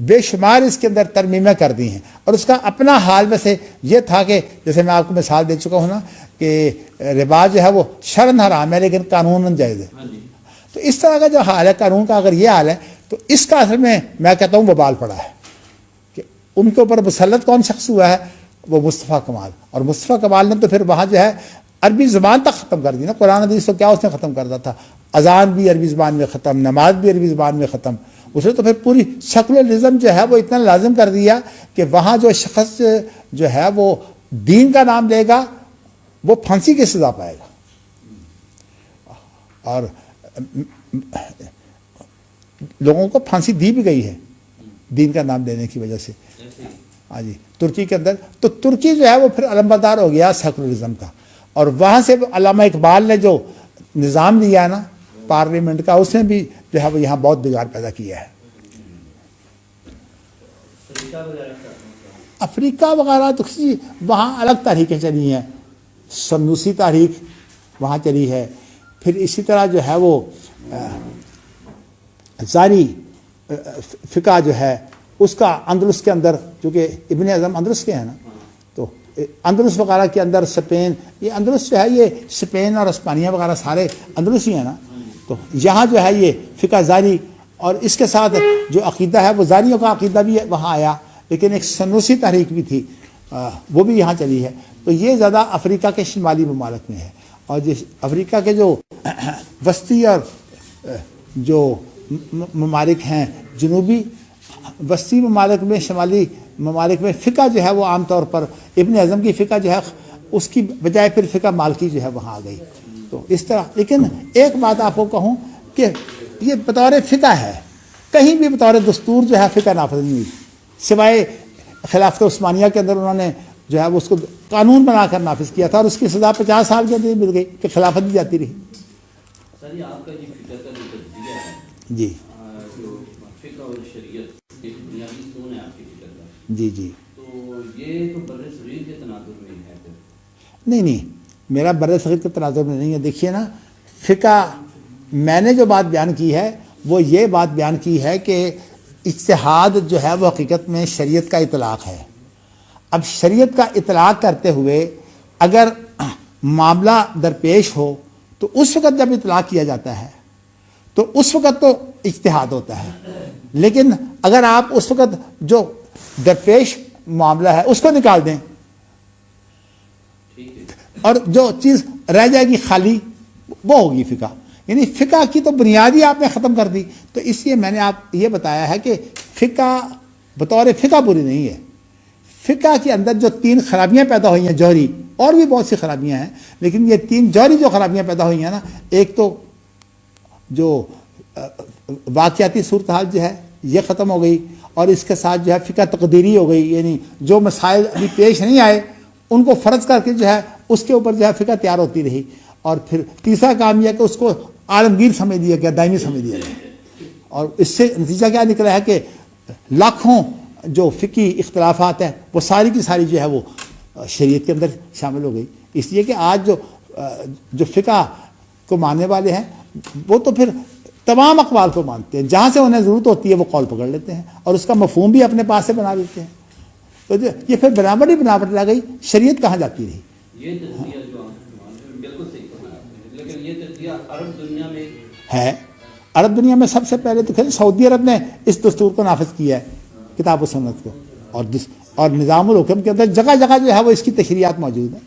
بے شمار اس کے اندر ترمیمیں کر دی ہیں. اور اس کا اپنا حال ویسے یہ تھا کہ جیسے میں آپ کو مثال دے چکا ہوں نا کہ ربا جو ہے وہ شرعاً حرام ہے لیکن قانون جائز ہے. تو اس طرح کا جو حال ہے قانون کا, اگر یہ حال ہے تو اس کا اصل میں کہتا ہوں وبال پڑا ہے کہ ان کے اوپر مسلط کون شخص ہوا ہے, وہ مصطفیٰ کمال. اور مصطفیٰ کمال نے تو پھر وہاں جو ہے عربی زبان تک ختم کر دی نا. قرآن حدیث تو کیا اس نے ختم کر دیا تھا, اذان بھی عربی زبان میں ختم, نماز بھی عربی زبان میں ختم. اس نے تو پھر پوری سیکولرزم جو ہے وہ اتنا لازم کر دیا کہ وہاں جو شخص جو ہے وہ دین کا نام لے گا وہ پھانسی کی سزا پائے گا. اور لوگوں کو پھانسی دی بھی گئی ہے دین کا نام لینے کی وجہ سے. ہاں جی, ترکی کے اندر تو ترکی جو ہے وہ پھر علمبردار ہو گیا سیکولرزم کا. اور وہاں سے علامہ اقبال نے جو نظام دیا ہے نا پارلیمنٹ کا, اس نے بھی جو ہے وہ یہاں بہت بگاڑ پیدا کیا ہے. افریقہ وغیرہ تو وہاں الگ تحریکیں چلی ہیں. سنوسی تحریک وہاں چلی ہے. پھر اسی طرح جو ہے وہ زاری فقہ جو ہے اس کا اندلس کے اندر, چونکہ ابن اعظم اندلس کے ہیں نا, تو اندلس وغیرہ کے اندر اسپین, یہ اندلس جو ہے یہ اسپین اور اسپانیہ وغیرہ سارے اندلس ہی ہیں نا. تو یہاں جو ہے یہ فقہ زاری, اور اس کے ساتھ جو عقیدہ ہے وہ زاریوں کا عقیدہ بھی وہاں آیا. لیکن ایک سنوسی تحریک بھی تھی, وہ بھی یہاں چلی ہے. تو یہ زیادہ افریقہ کے شمالی ممالک میں ہے. اور جس افریقہ کے جو وسطی اور جو ممالک ہیں جنوبی وسطی ممالک میں, شمالی ممالک میں فقہ جو ہے وہ عام طور پر ابن اعظم کی فقہ جو ہے اس کی بجائے پھر فقہ مالکی جو ہے وہاں آ گئی. تو اس طرح. لیکن ایک بات آپ کو کہوں کہ یہ بطور فقہ ہے, کہیں بھی بطور دستور جو ہے فقہ نافذ نہیں ہوئی, سوائے خلافت عثمانیہ کے اندر انہوں نے جو ہے وہ اس کو قانون بنا کر نافذ کیا تھا, اور اس کی سزا 50 سال کے اندر مل گئی کہ خلافت بھی جاتی رہی. سر یہ آپ کا یہ فقہ کا جو تجزیہ ہے جی, جو فقہ اور شریعت ایک بنیادی سون ہے آپ کی فقہ کا, جی جی, تو یہ تو بر صغیر کے تناظر میں ہے پھر؟ نہیں, میرا بر صغیر کے تناظر میں نہیں ہے. دیکھیے نا, فقہ میں نے جو بات بیان کی ہے وہ یہ بات بیان کی ہے کہ اجتہاد جو ہے وہ حقیقت میں شریعت کا اطلاق ہے. اب شریعت کا اطلاق کرتے ہوئے اگر معاملہ درپیش ہو تو اس وقت جب اطلاق کیا جاتا ہے تو اس وقت تو اجتہاد ہوتا ہے. لیکن اگر آپ اس وقت جو درپیش معاملہ ہے اس کو نکال دیں اور جو چیز رہ جائے گی خالی, وہ ہوگی فقہ. یعنی فقہ کی تو بنیادی آپ نے ختم کر دی. تو اس لیے میں نے آپ یہ بتایا ہے کہ فقہ بطور فقہ پوری نہیں ہے. فقہ کے اندر جو 3 خرابیاں پیدا ہوئی ہیں جوہری, اور بھی بہت سی خرابیاں ہیں, لیکن یہ 3 جوہری جو خرابیاں پیدا ہوئی ہیں نا, ایک تو جو واقعاتی صورتحال جو ہے یہ ختم ہو گئی, اور اس کے ساتھ جو ہے فقہ تقدیری ہو گئی. یعنی جو مسائل ابھی پیش نہیں آئے ان کو فرض کر کے جو ہے اس کے اوپر جو ہے فقہ تیار ہوتی رہی. اور پھر تیسرا کام یہ کہ اس کو عالمگیر سمجھ دیا گیا, دائمی سمجھ دیا گیا. اور اس سے نتیجہ کیا نکلا ہے کہ لاکھوں جو فقہی اختلافات ہیں وہ ساری کی ساری جو ہے وہ شریعت کے اندر شامل ہو گئی. اس لیے کہ آج جو فقہ کو ماننے والے ہیں وہ تو پھر تمام اقوال کو مانتے ہیں, جہاں سے انہیں ضرورت ہوتی ہے وہ قول پکڑ لیتے ہیں اور اس کا مفہوم بھی اپنے پاس سے بنا لیتے ہیں. تو یہ پھر بناوٹ ہی بناوٹ رہ گئی, شریعت کہاں جاتی رہی. یہ تجزیہ جو بالکل صحیح فرمایا آپ نے, لیکن عرب دنیا میں ہے. عرب دنیا میں سب سے پہلے تو خیر سعودی عرب نے اس دستور کو نافذ کیا ہے کتاب و سنت کو, اور نظام الحکم کے اندر جگہ جگہ جو ہے وہ اس کی تشریحات موجود ہیں.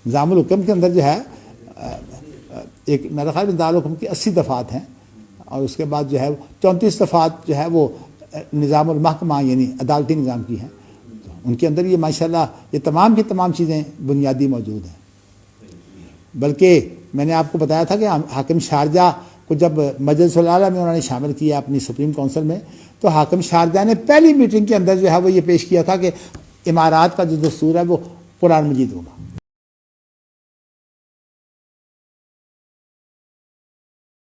نظام الحکم کے اندر جو ہے ایک میرا خیال میں دارالحکم کی 80 دفعات ہیں, اور اس کے بعد جو ہے 34 دفعات جو ہے وہ نظام المحکمہ یعنی عدالتی نظام کی ہیں. ان کے اندر یہ ماشاءاللہ یہ تمام کی تمام چیزیں بنیادی موجود ہیں. بلکہ میں نے آپ کو بتایا تھا کہ حاکم شارجہ کو جب مجلس الاعلیٰ میں انہوں نے شامل کیا اپنی سپریم کونسل میں, تو حاکم شارجہ نے پہلی میٹنگ کے اندر جو ہے وہ یہ پیش کیا تھا کہ امارات کا جو دستور ہے وہ قرآن مجید ہوگا.